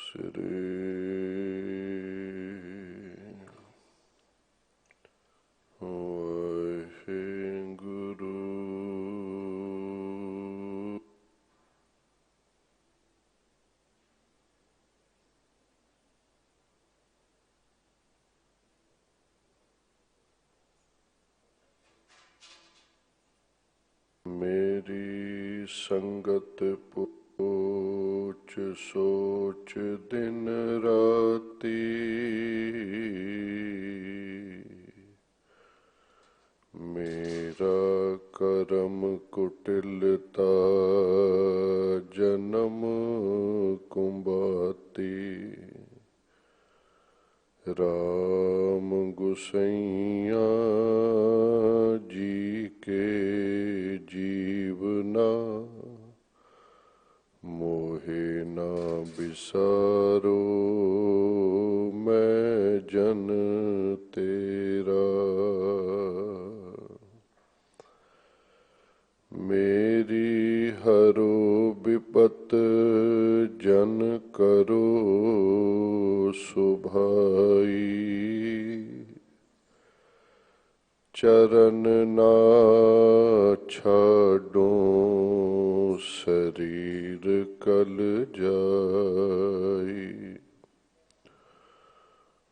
ਸ੍ਰੀ ਵਾਹਿਗੁਰੂ। ਮੇਰੀ ਸੰਗਤ ਪੋਚ ਸੋਚ ਦਿਨ ਰਾਤੀ, ਮੇਰਾ ਕਰਮ ਕੁਟਿਲਤਾ ਜਨਮ ਕੁੰਬਾਤੀ। ਰਾਮ ਗੁਸਈਆਂ ਜੀ ਕੇ ਜੀਵਨਾ, ਮੋਹੇ ਨਾ ਬਿਸਾਰੋ ਮੈਂ ਜਨ ਤੇਰਾ। ਮੇਰੀ ਹਰੋ ਬਿਪਤ ਜਨ ਕਰੋ ਸੁਭਾਈ, ਚਰਨ ਨਾ ਛਾਡੋ ਸਰੀਰ ਕਲ ਜਾਈ।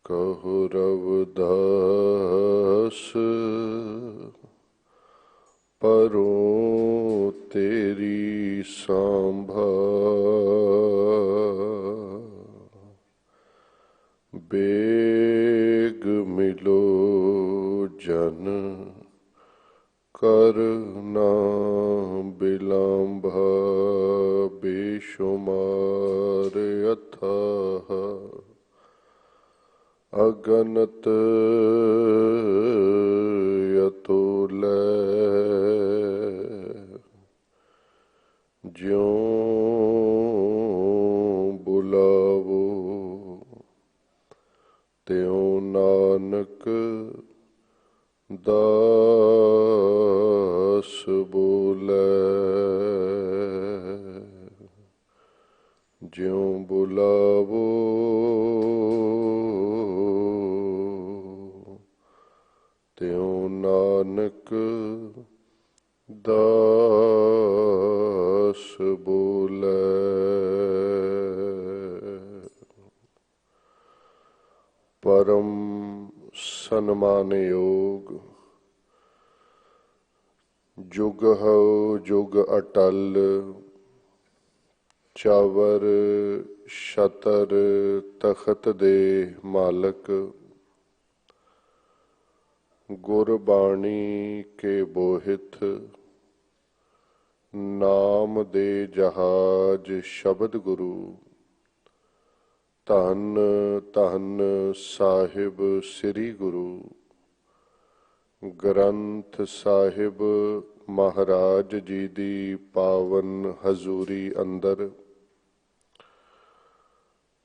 ਕਹੋ ਰਵਿਦਾਸ ਪਰੋ ਤੇਰੀ ਸਾਂਭਾ, ਬੇਗ ਮਿਲੋ ਜਨ ਕਰ ਨਾ ਬਿਲੰਭਾ। ਬੇਸ਼ੁਮਾਰ ਅਥਾਹ ਅਗਨਤ ਅਤੁਲੈ, ਜਿਉਂ ਬੁਲਾਵੋ ਤਿਉਂ ਨਾਨਕ ਦਾਸ ਬੋਲੇ। ਜਿਉਂ ਬੁਲਾਵੋ ਤਿਉਂ ਨਾਨਕ ਦਾਸ ਬੋਲੇ। ਪਰਮ ਸਨਮਾਨਯੋਗ ਜੁਗ ਹੋ ਜੁਗ ਅਟਲ, ਚਾਵਰ ਛਤਰ ਤਖਤ ਦੇ ਮਾਲਕ, ਗੁਰਬਾਣੀ ਕੇ ਬੋਹਿਤ, ਨਾਮ ਦੇ ਜਹਾਜ ਸ਼ਬਦ ਗੁਰੂ। ਧੰਨ ਧੰਨ ਸਾਹਿਬ ਸ੍ਰੀ ਗੁਰੂ ਗ੍ਰੰਥ ਸਾਹਿਬ ਮਹਾਰਾਜ ਜੀ ਦੀ ਪਾਵਨ ਹਜ਼ੂਰੀ ਅੰਦਰ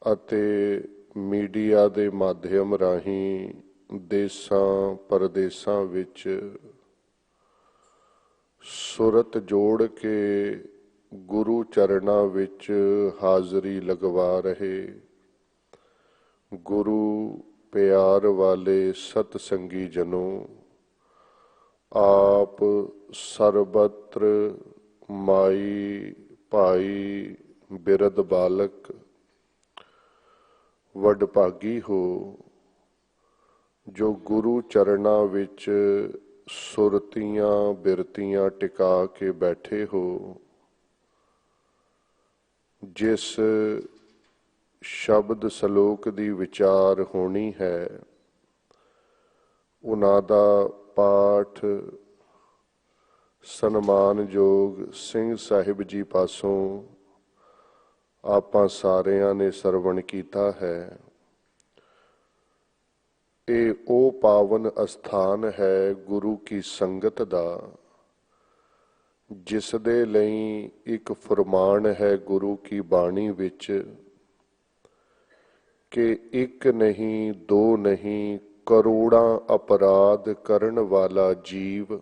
ਅਤੇ ਮੀਡੀਆ ਦੇ ਮਾਧਿਅਮ ਰਾਹੀਂ ਦੇਸਾਂ ਪਰਦੇਸਾਂ ਵਿੱਚ ਸੁਰਤ ਜੋੜ ਕੇ ਗੁਰੂ ਚਰਨਾਂ ਵਿੱਚ ਹਾਜ਼ਰੀ ਲਗਵਾ ਰਹੇ ਗੁਰੂ ਪਿਆਰ ਵਾਲੇ ਸਤਸੰਗੀ ਜਨੋ, ਆਪ ਸਰਬਤਰ ਮਾਈ ਭਾਈ ਬਿਰਧ ਬਾਲਕ ਵਡਭਾਗੀ ਹੋ, ਜੋ ਗੁਰੂ ਚਰਨਾਂ ਵਿੱਚ ਸੁਰਤੀਆਂ ਬਿਰਤੀਆਂ ਟਿਕਾ ਕੇ ਬੈਠੇ ਹੋ। ਜਿਸ ਸ਼ਬਦ ਸਲੋਕ ਦੀ ਵਿਚਾਰ ਹੋਣੀ ਹੈ, ਉਹਨਾਂ ਦਾ ਪਾਠ ਸਨਮਾਨਯੋਗ ਸਿੰਘ ਸਾਹਿਬ ਜੀ ਪਾਸੋਂ ਆਪਾਂ ਸਾਰਿਆਂ ਨੇ ਸਰਵਣ ਕੀਤਾ ਹੈ। ਇਹ ਉਹ ਪਾਵਨ ਅਸਥਾਨ ਹੈ ਗੁਰੂ ਕੀ ਸੰਗਤ ਦਾ, ਜਿਸ ਦੇ ਲਈ ਇੱਕ ਫਰਮਾਨ ਹੈ ਗੁਰੂ ਕੀ ਬਾਣੀ ਵਿੱਚ ਕਿ ਇੱਕ ਨਹੀਂ ਦੋ ਨਹੀਂ ਕਰੋੜਾਂ ਅਪਰਾਧ ਕਰਨ ਵਾਲਾ ਜੀਵ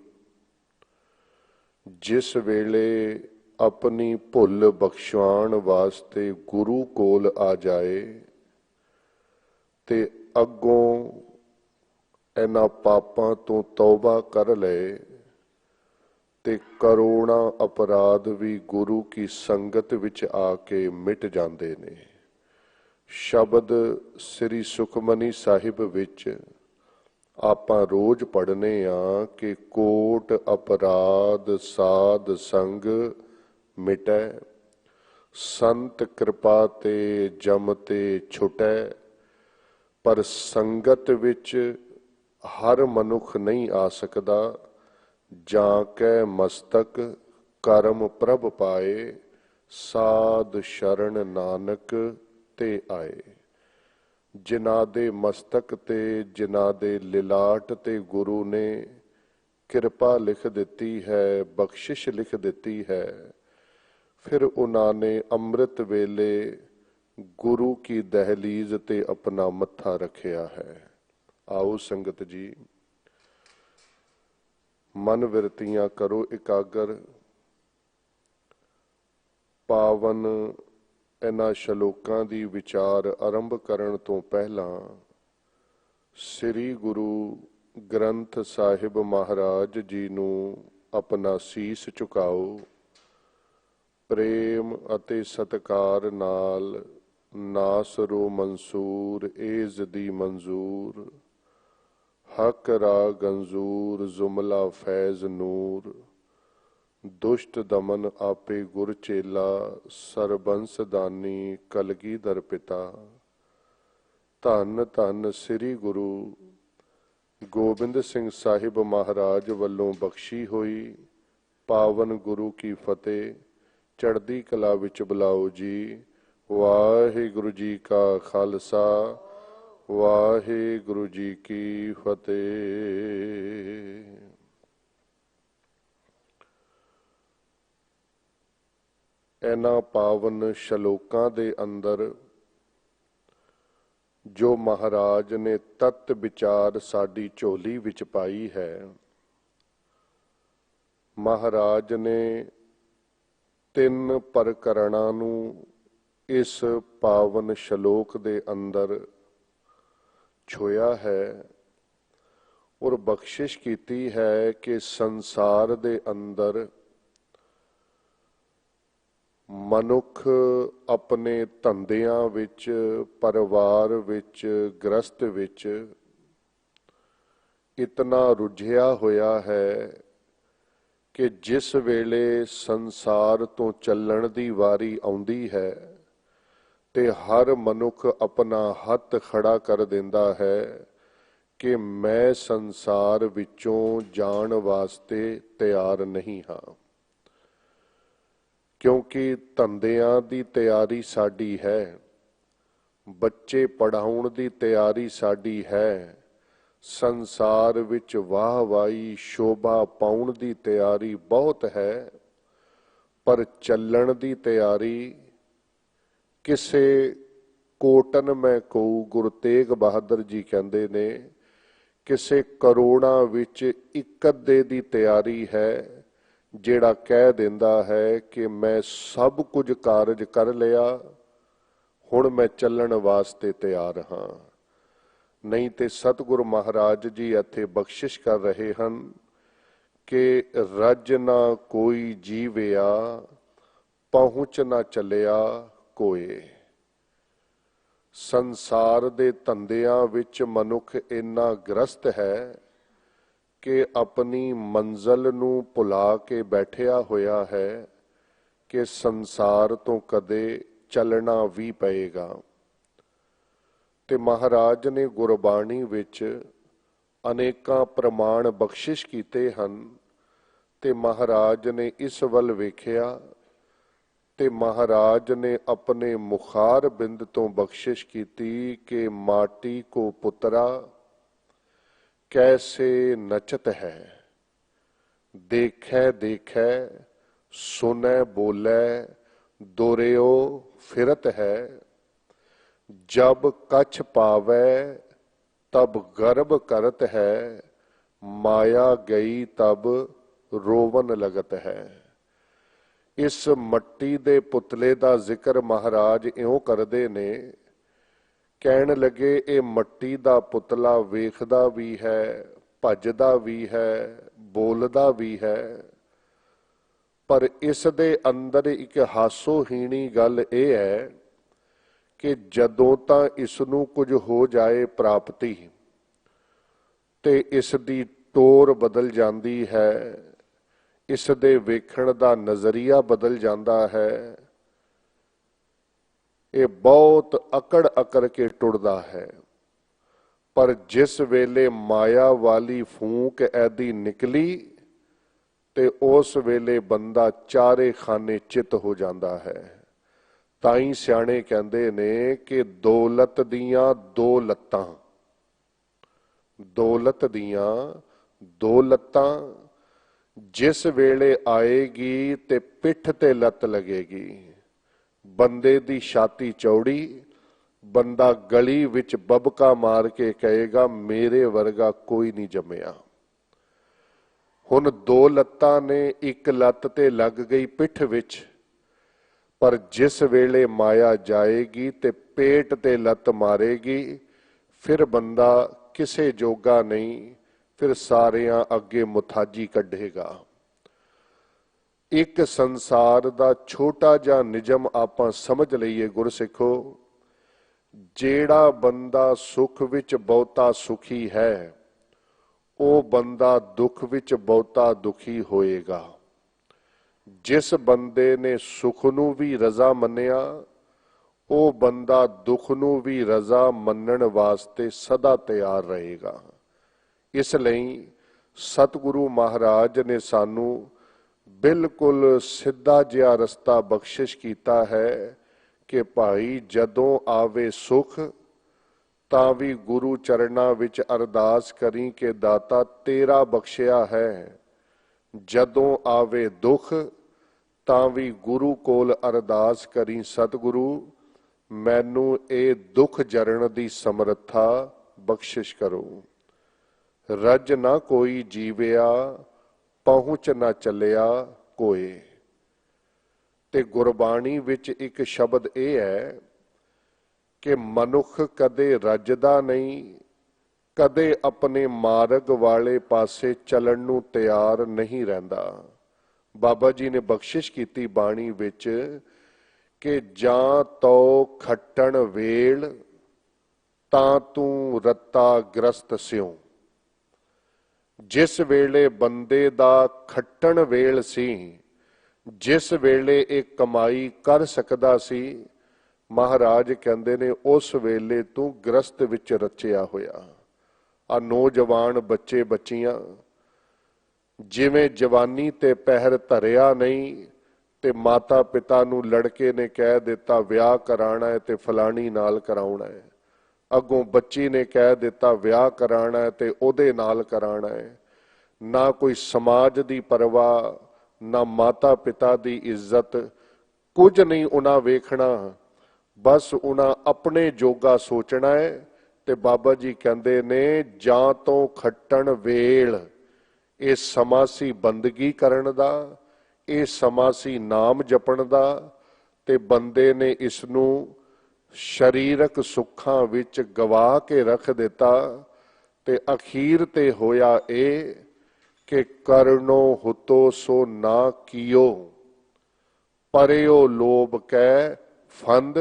ਜਿਸ ਵੇਲੇ अपनी भुल बख्शवाण वास्ते गुरु कोल आ जाए ते अगों इन्हां पापां तो तौबा कर ले ते करोड़ां अपराध भी गुरु की संगत विच आके मिट जांदे ने। शब्द श्री सुखमनी साहिब विच आपां रोज पढ़ने आ कि कोट अपराध साध संग मिटै, संत कृपा ते जम ते छुटै। पर संगत विच हर मनुख नहीं आ सकदा, जाके मस्तक करम प्रभ पाए, साध शरण नानक ते आए। जिन्हां दे मस्तक ते जिन्हां दे लिलाट ते गुरु ने कृपा लिख दिती है, बख्शिश लिख दिती है, फिर उन्होंने अमृत वेले गुरु की दहलीज ते अपना मत्था रखिया है। आओ संगत जी, मन विरतियां करो इकागर। पावन इन्हां शलोकां दी विचार आरंभ करन तो पहलां श्री गुरु ग्रंथ साहिब महाराज जी नूं अपना सीस झुकाओ। प्रेम अते सत्कार नाल नासरो मंसूर एज दी मंजूर, हक रा गंजूर जुमला फैज नूर। दुष्ट दमन आपे गुर चेला, सरबंस दानी कलगीधर पिता। धन धन श्री गुरु गोबिंद सिंह साहिब महाराज वल्लों बख्शी हुई पावन गुरु की फतेह। चढ़दी कला विच बुलाओ जी। वाहिगुरु जी का खालसा, वाहिगुरु जी की फतेह। इन्हां पावन शलोकां दे अंदर जो महाराज ने तत्त विचार साडी झोली विच पाई है, महाराज ने तीन प्रकरणां नूं इस पावन शलोक दे अंदर छुया है और बख्शिश कीती है कि संसार दे अंदर मनुख अपने धंधियां विच, परिवार विच, गृहस्थ विच इतना रुझिया होया है कि जिस वेले संसार तो चलण दी वारी आउंदी है ते हर मनुख अपना हथ खड़ा कर देंदा है कि मैं संसार विचों जाण वास्ते तैयार नहीं हाँ। क्योंकि धंधियां दी तैयारी साडी है, बच्चे पढ़ाउण दी तैयारी साडी है, संसार विच वाह वाही शोभा पाउण दी तैयारी बहुत है, पर चलण दी तैयारी किसे कोटन में कोऊ। गुरु तेग बहादुर जी कहंदे ने किसे करोड़ां विच इक अद्धे दी तैयारी है जेड़ा कह देंदा है कि मैं सब कुछ कारज कर लिया, हुण मैं चलण वास्ते तैयार हाँ। नहीं ते सतगुरु महाराज जी इत्थे बख्शिश कर रहे हैं कि रज ना कोई जीविया, पहुँच ना चलिया कोए। संसार दे धंधियां विच मनुख इन्ना ग्रस्त है कि अपनी मंजिल नूं भुला के बैठिया होया है कि संसार तो कदे चलना भी पएगा। ते महाराज ने गुरबाणी विच अनेकां प्रमाण बख्शिश कीते हन ते महाराज ने इस वल वेखिया ते महाराज ने अपने मुखार बिंद तो बख्शिश कीती कि माटी को पुत्रा कैसे नचत है, देखे देखे सुने बोले दोरेओ फिरत है। जब कछ पावे तब गर्भ करत है, माया गई तब रोवन लगत है। इस मट्टी दे पुतले दा जिक्र महाराज इउं करदे ने, कहण लगे ये मट्टी दा पुतला वेखदा भी है, भजदा भी है, बोलदा भी है, पर इस दे अंदर एक हासोहीणी गल यह है कि जदों तां इसनूं कुछ हो जाए प्राप्ति ते इस दी टोर बदल जाती है, इस दे वेखण दा नज़रिया बदल जाता है। ये बहुत अकड़ अकड़ के टुरदा है, पर जिस वेले माया वाली फूंक ऐदी निकली ते उस वेले बंदा चारे खाने चित हो जाता है। ताई सियाणे कहंदे ने कि दौलत दियां दो लत्तां, दौलत दियां दो लत्तां जिस वेले आएगी ते पिठ ते लत लगेगी। बंदे दी छाती चौड़ी, बंदा गली विच बबका मार के कहेगा मेरे वर्गा कोई नहीं जम्मिया। हुण दो लत्तां ने, एक लत्त ते लग गई पिठ विच, पर जिस वेले माया जाएगी ते पेट ते लत मारेगी, फिर बंदा किसे जोगा नहीं, फिर सारियां अगे मुथाजी कढ़ेगा। एक संसार दा छोटा जा निजम आपां समझ लईए गुरसिखो, जेड़ा बंदा सुख विच बहुता सुखी है, वो बंदा दुख विच बहुता दुखी होएगा। जिस बंदे ने सुख नूं भी रजा मन्निया, वो बंदा दुख नूं भी रजा मन्नण वास्ते सदा तैयार रहेगा। इसलिए सतगुरु महाराज ने सानू बिल्कुल सीधा जिहा रस्ता बख्शिश कीता है कि भाई जदों आवे सुख तां भी गुरु चरणां विच अरदास करी कि दाता तेरा बख्शिया है, जदों आवे दुख तां भी गुरु कोल अरदास करी सतगुरु मैनू ये दुख जरण दी समर्था बख्शिश करो। रज ना कोई जीविया, पहुंच ना चलिया कोई। ते गुरबाणी विच एक शब्द यह है कि मनुख कदे रजदा नहीं, कदे अपने मार्ग वाले पासे चलन नूं तैयार नहीं रहंदा। बाबा जी ने बख्शिश कीती बाणी विच कि जां तो खट्टण वेल तां तूं रत्ता ग्रस्त स्यों। जिस वेले बंदे दा खट्टण वेल सी, जिस वेले एक कमाई कर सकदा सी, महाराज कहंदे ने उस वेले तू ग्रस्त विच रचिया होया। आ नौजवान बच्चे बच्चियां जिवें जवानी ते पहर धरिया नहीं ते माता पिता नू लड़के ने कह दिता विआह कराना है ते फलानी नाल कराउणा है, अगों बच्ची ने कह दिता विआह कराना है ते ओदे नाल कराना है। ना कोई समाज दी परवाह, ना माता पिता दी इज्जत, कुछ नहीं उन्हां वेखना, बस उन्हां अपने जोगा सोचना है। ते बाबा जी कहंदे ने जां तो खट्टण वेल, ये समा सी बंदगी करन दा, ये समा सी नाम जपण दा, ते बंदे ने इसनू शरीरक सुखां विच गवा के रख दिता। ते अखीर ते होया ए कि करनो हुतो सो ना कियो, परयो लोभ कै फंद,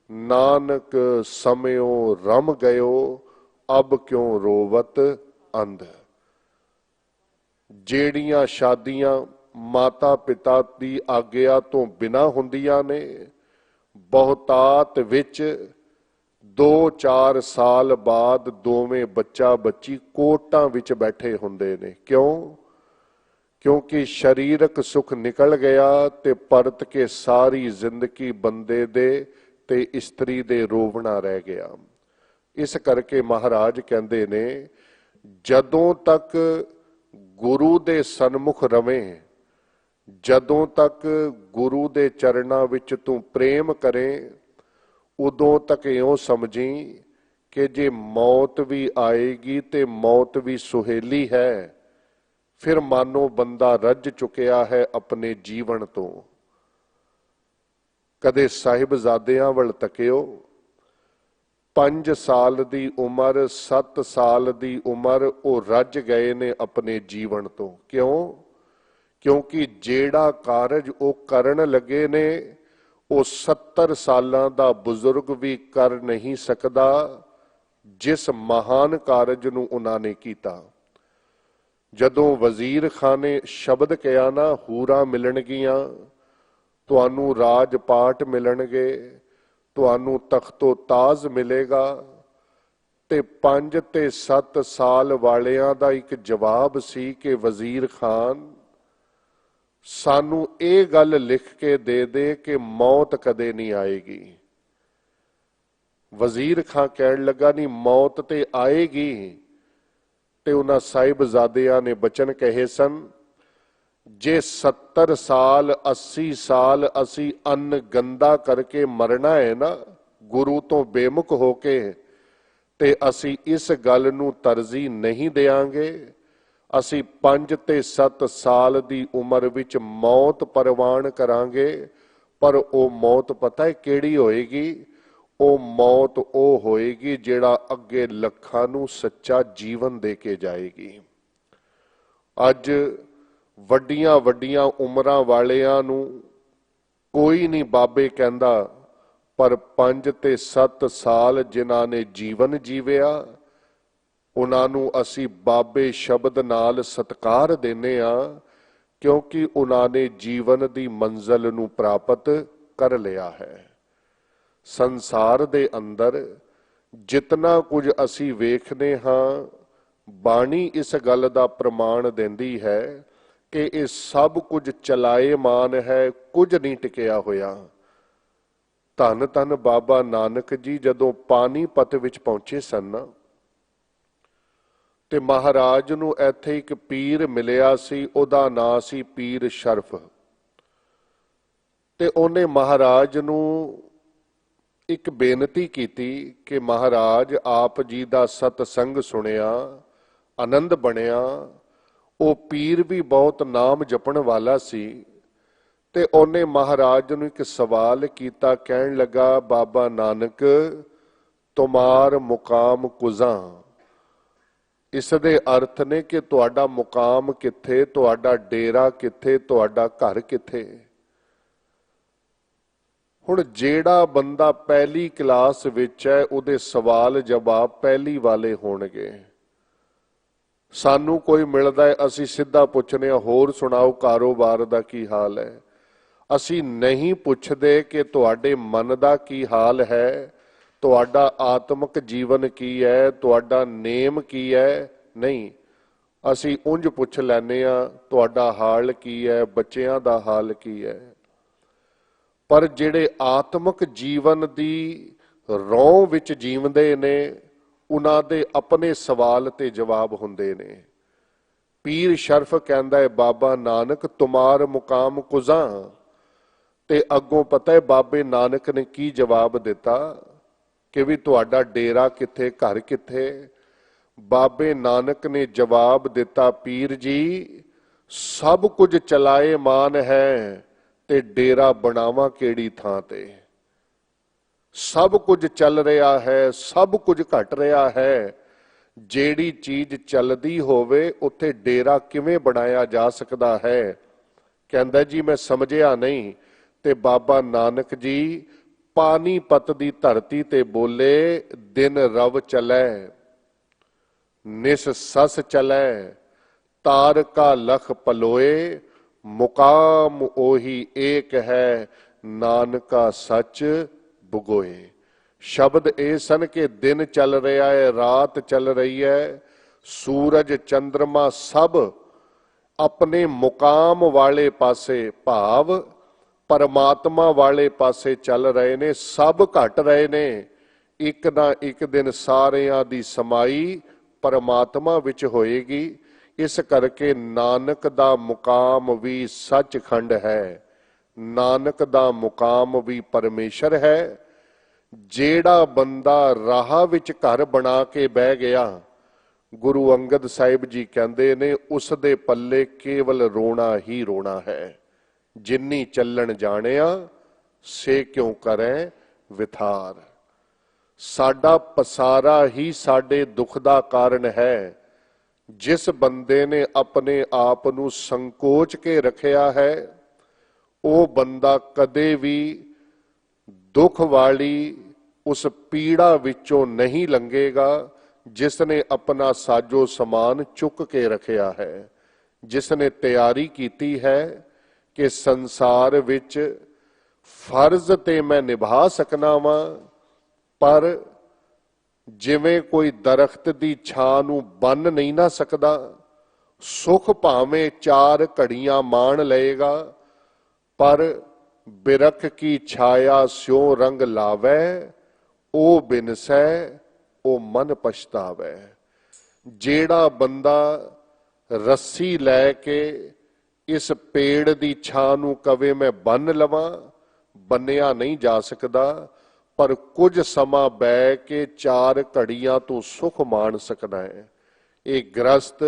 नानक समयो रम गयो, अब क्यों रोवत अंध। जेड़ियां शादियां माता पिता की आग्या तो बिना हुंदियां ने, बहुतात विच 2-4 साल बाद दोवें बच्चा बच्ची कोटां विच बैठे हुंदे ने। क्यों? क्योंकि शरीरक सुख निकल गया ते परत के सारी जिंदगी बंदे दे ते इस्त्री दे रोवना रह गया। इस करके महाराज कहंदे ने जदों तक गुरु दे सन्मुख रवें, जदों तक गुरु दे चरणां विच तू प्रेम करें, उदों तक इउं समझी कि जे मौत भी आएगी ते मौत भी सुहेली है। फिर मानो बंदा रज चुकिया है अपने जीवन तो। कदे साहिबजादियां वल तकियो। 5 साल दी उम्र 7 साल दी उम्र वो रज गए ने अपने जीवन तो। क्यों? क्योंकि जेड़ा कारज वो करन लगे ने वो 70 सालां दा बुजुर्ग भी कर नहीं सकदा जिस महान कारज नूं उन्हां ने कीता। जदों वजीर खां ने शब्द कहा ना, हूरां मिलणगियां, तुहानू राज पाट मिलणगे, तुहानू तख्तो ताज मिलेगा, ते 5 ते 7 साल वालियां दा एक जवाब सी कि वजीर खान सानू ये गल लिख के दे दे कि मौत कदे नहीं आएगी। वजीर खां कहण लगा, नहीं मौत ते आएगी। ते उन्हां साहिबजादियां ने बचन कहे सन, जे 70 साल 80 साल असी अन्न गंदा करके मरना है ना, गुरु तो बेमुख होके, ते असी इस गल नूं तरजीह नहीं देंगे। असी 5 ते 7 साल दी उम्र विच मौत परवान करांगे। पर वो मौत पता है केड़ी होएगी? वो मौत वो होएगी जेड़ा अगे लखां नूं सच्चा जीवन दे के जाएगी। अज वड्डियां वड्डियां उमरां वालियां नूं कोई नहीं बाबे कहंदा, पर 5 ते 7 साल जिन्हां ने जीवन जीविया उन्हां नूं असी बाबे शब्द नाल सत्कार देने आ, क्योंकि उन्हां ने जीवन दी मंजिल नूं प्राप्त कर लिया है। संसार दे अंदर जितना कुछ असी वेखने हां, बाणी इस गल दा प्रमाण देंदी है कि ये सब कुछ चलाएमान है, कुछ नहीं टिकिया होया। धन धन बाबा नानक जी जदों पानीपत विच पहुंचे सन ते महाराज नूं इत्थे एक पीर मिलिया सी, उहदा नां सी पीर शरफ। ते उहने महाराज नूं एक बेनती की कि महाराज आप जी दा सतसंग सुनिया, आनंद बनिया। वो पीर भी बहुत नाम जपण वाला सी। ते उहने महाराज नूं एक सवाल कीता, कहण लगा, बाबा नानक तुमार मुकाम कुज़ां। इस दे अर्थ ने कि तुहाडा मुकाम किथे, तुहाडा डेरा किथे, तुहाडा घर किथे। हुण जेड़ा बंदा पहली क्लास विच है उहदे सवाल जवाब पहली वाले होणगे। सानू कोई मिलदा है असी सीधा पुछने होर सुणाओ कारोबार दा की हाल है। असी नहीं पुछदे कि तुहाडे मन दा की हाल है, तुहाडा आत्मक जीवन की है, तुहाडा नेम की है। नहीं, असी उंज पुछ लैने आ तुहाडा हाल की है, बच्चियां दा हाल की है। पर जिहड़े आत्मक जीवन दी रौं विच जीवदे ने उन्हां दे अपने सवाल ते जवाब हुंदे ने। पीर शरफ कहंदा है, बाबा नानक तुमार मुकाम कुज़ां। ते अगों पता है बाबे नानक ने की जवाब दिता कि भी तुहाडा डेरा किथे, घर किथे। बाबे नानक ने जवाब दिता, पीर जी सब कुछ चलाए मान है ते डेरा बनावा केड़ी थां ते। सब कुछ चल रहा है, सब कुछ घट रहा है। जेड़ी चीज चलदी होवे उत्थे डेरा किवें बनाया जा सकदा है? कहंदा जी मैं समझिया नहीं। ते बाबा नानक जी पानीपत दी धरती ते बोले, दिन रव चलै निस सस चलै, तारका लख पलोए, मुकाम ओही एक है, नानका सच बुगोए। शब्द ए सन के दिन चल रहा है, रात चल रही है, सूरज चंद्रमा सब अपने मुकाम वाले पासे भाव परमात्मा वाले पासे चल रहे ने। सब घट रहे ने, एक ना एक दिन सारियां दी समाई परमात्मा विच होएगी। इस करके नानक दा मुकाम भी सचखंड है, नानक दा मुकाम भी परमेश्वर है। जेड़ा बंदा राह विच घर बना के बह गया, गुरु अंगद साहिब जी कहंदे ने उस दे पल्ले केवल रोना ही रोना है। जिन्नी चलन जानिया से क्यों करें विथार। साडा पसारा ही साडे दुख दा कारण है। जिस बंदे ने अपने आप नू संकोच के रखिया है, वो बंदा कदे भी दुख वाली उस पीड़ा विचों नहीं लंघेगा जिसने अपना साजो समान चुक के रखिया है। जिसने तैयारी कीती है कि संसार विच फर्ज ते मैं निभा सकना वा, पर जिवें कोई दरख्त दी छां नूं बन नहीं ना सकदा, सुख भावें 4 घड़ियां मान लएगा, पर बिरख की छाया स्यों रंग लावै, ओ बिनसै ओ मन पछतावै। जेड़ा बंदा रस्सी लैके इस पेड़ दी छां नूं कवे मैं बन लवां, बन्निया नहीं जा सकदा, पर कुछ समा बह के 4 घड़ियां तू सुख मान सकना है। एक ग्रस्त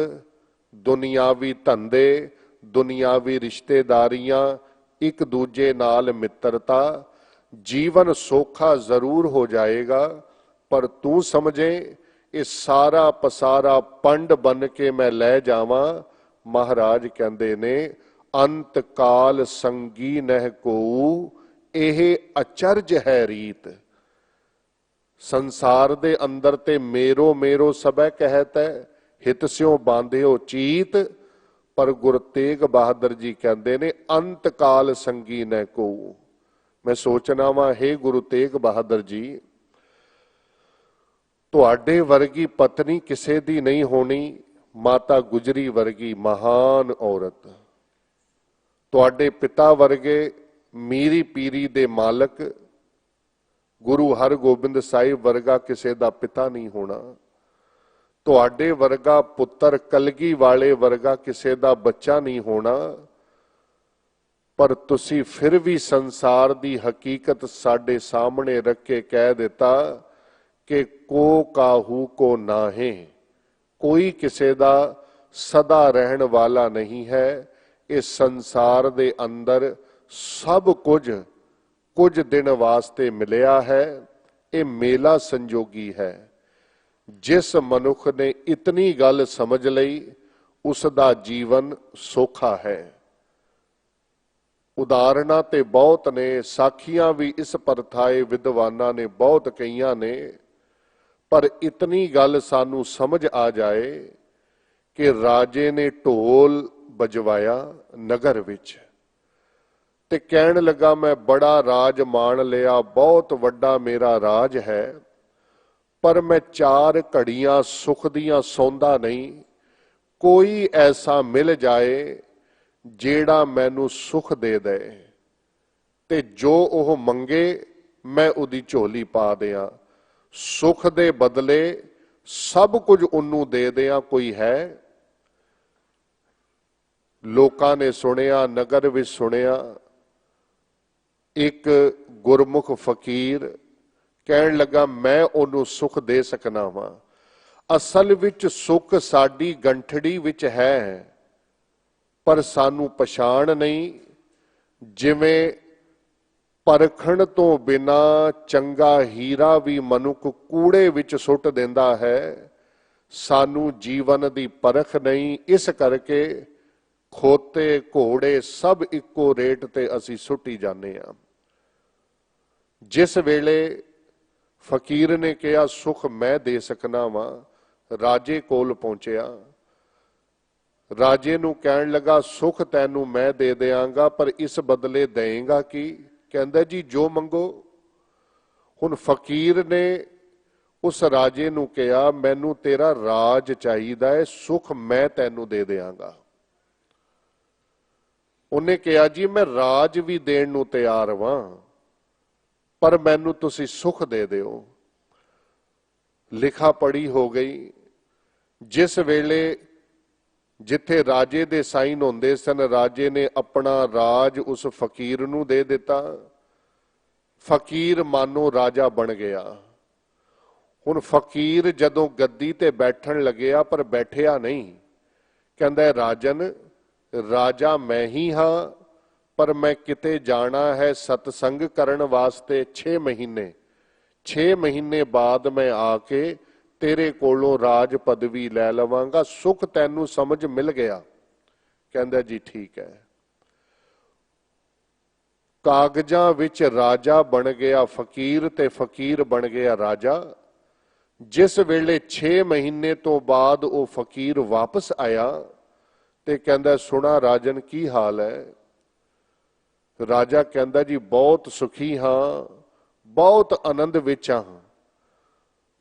दुनियावी धंधे, दुनियावी रिश्तेदारियां, एक दूजे नाल मित्रता, जीवन सौखा जरूर हो जाएगा, पर तू समझे इस सारा पसारा पंड बन के मैं ले जावां। महाराज कहंदे ने अंत काल संगी नह को ਇਹ अचरज है रीत। संसार दे अंदर ते मेरो मेरो सबै कहत है, हित स्यों बांधियो चीत। पर गुरु तेग बहादुर जी कहते ने अंत काल संगी न को। मैं सोचना वा हे गुरु तेग बहादुर जी, तुहाडे वर्गी पत्नी किसे दी नहीं होनी, माता गुजरी वर्गी महान औरत। तुहाडे पिता वर्गे मीरी पीरी दे मालक गुरु हरगोबिंद साहिब वर्गा किसे दा पिता नहीं होना। तुहाडे वर्गा पुत्र कलगी वाले वर्गा किसे दा बच्चा नहीं होना। पर तुसी फिर भी संसार दी हकीकत साडे सामने रख के कह दिता कि को काहू को नाहे, कोई किसे दा सदा रहन वाला नहीं है। इस संसार दे अंदर सब कुछ दिन वास्ते मिलिया है। ये मेला संजोगी है। जिस मनुख ने इतनी गल समझ लई उसका जीवन सौखा है। उदाहरणा ते बहुत ने, साखियां भी इस परथाए विद्वाना ने बहुत कईयां ने, पर इतनी गल सानू समझ आ जाए कि राजे ने ढोल बजवाया नगर विच ते कहन लगा मैं बड़ा राज मान लिया, बहुत वड्डा मेरा राज है, पर मैं 4 घड़ियां सुख दियां सौंदा नहीं। कोई ऐसा मिल जाए जेड़ा मैनू सुख दे दे ते जो ओह मंगे मैं उदी झोली पा दियां। सुख दे बदले सब कुछ उन्नू दे दियां। कोई है? लोकां ने सुनिया, नगर विच सुनिया, एक गुरमुख फकीर कहन लगा मैं ओनू सुख दे सकना वा। असल विच सुख साडी गंठड़ी विच है, पर सानू पछाण नहीं। जिवें परखण तो बिना चंगा हीरा भी मनुख कूड़े विच सुट देंदा है, सानू जीवन दी परख नहीं। इस करके खोते घोड़े सब इक्को रेट ते असी सुटी जाने आ। जिस वेले फकीर ने कहा सुख मैं दे सकना वा, राजे कोल पहुंचया। राजे नू कहन लगा सुख तैनू मैं दे देंगा, पर इस बदले देंगा की? कहंदा जी जो मंगो। हुण फकीर ने उस राजे नू कहा मैनू तेरा राज चाहिदा है, सुख मैं तैनू दे देंगा। उन्हें कहा जी मैं राज भी देण नू तैयार वां, पर मैनू तुसी सुख दे दिओ। लिखा पढ़ी हो गई। जिस वेले जिथे राजे दे साइन होंदे सन, राजे ने अपना राज उस फकीर नू दे दिता। फकीर मानो राजा बन गया। हुण फकीर जदों गद्दी ते बैठण लगया, पर बैठिया नहीं। कहंदा राजन राजा मैं ही हां, पर मैं किते जाना है सतसंग करन वास्ते 6 महीने 6 महीने बाद मैं आके तेरे कोलों राज पदवी लै लवांगा, सुख तैनू समझ मिल गया। कहंदा जी ठीक है। कागजां विच राजा बन गया फकीर ते फकीर बन गया राजा। जिस वेले 6 महीने तो बाद वो फकीर वापस आया ते कहंदा सुना राजन की हाल है। राजा कहंदा जी बहुत सुखी हाँ, बहुत आनंद विच हाँ।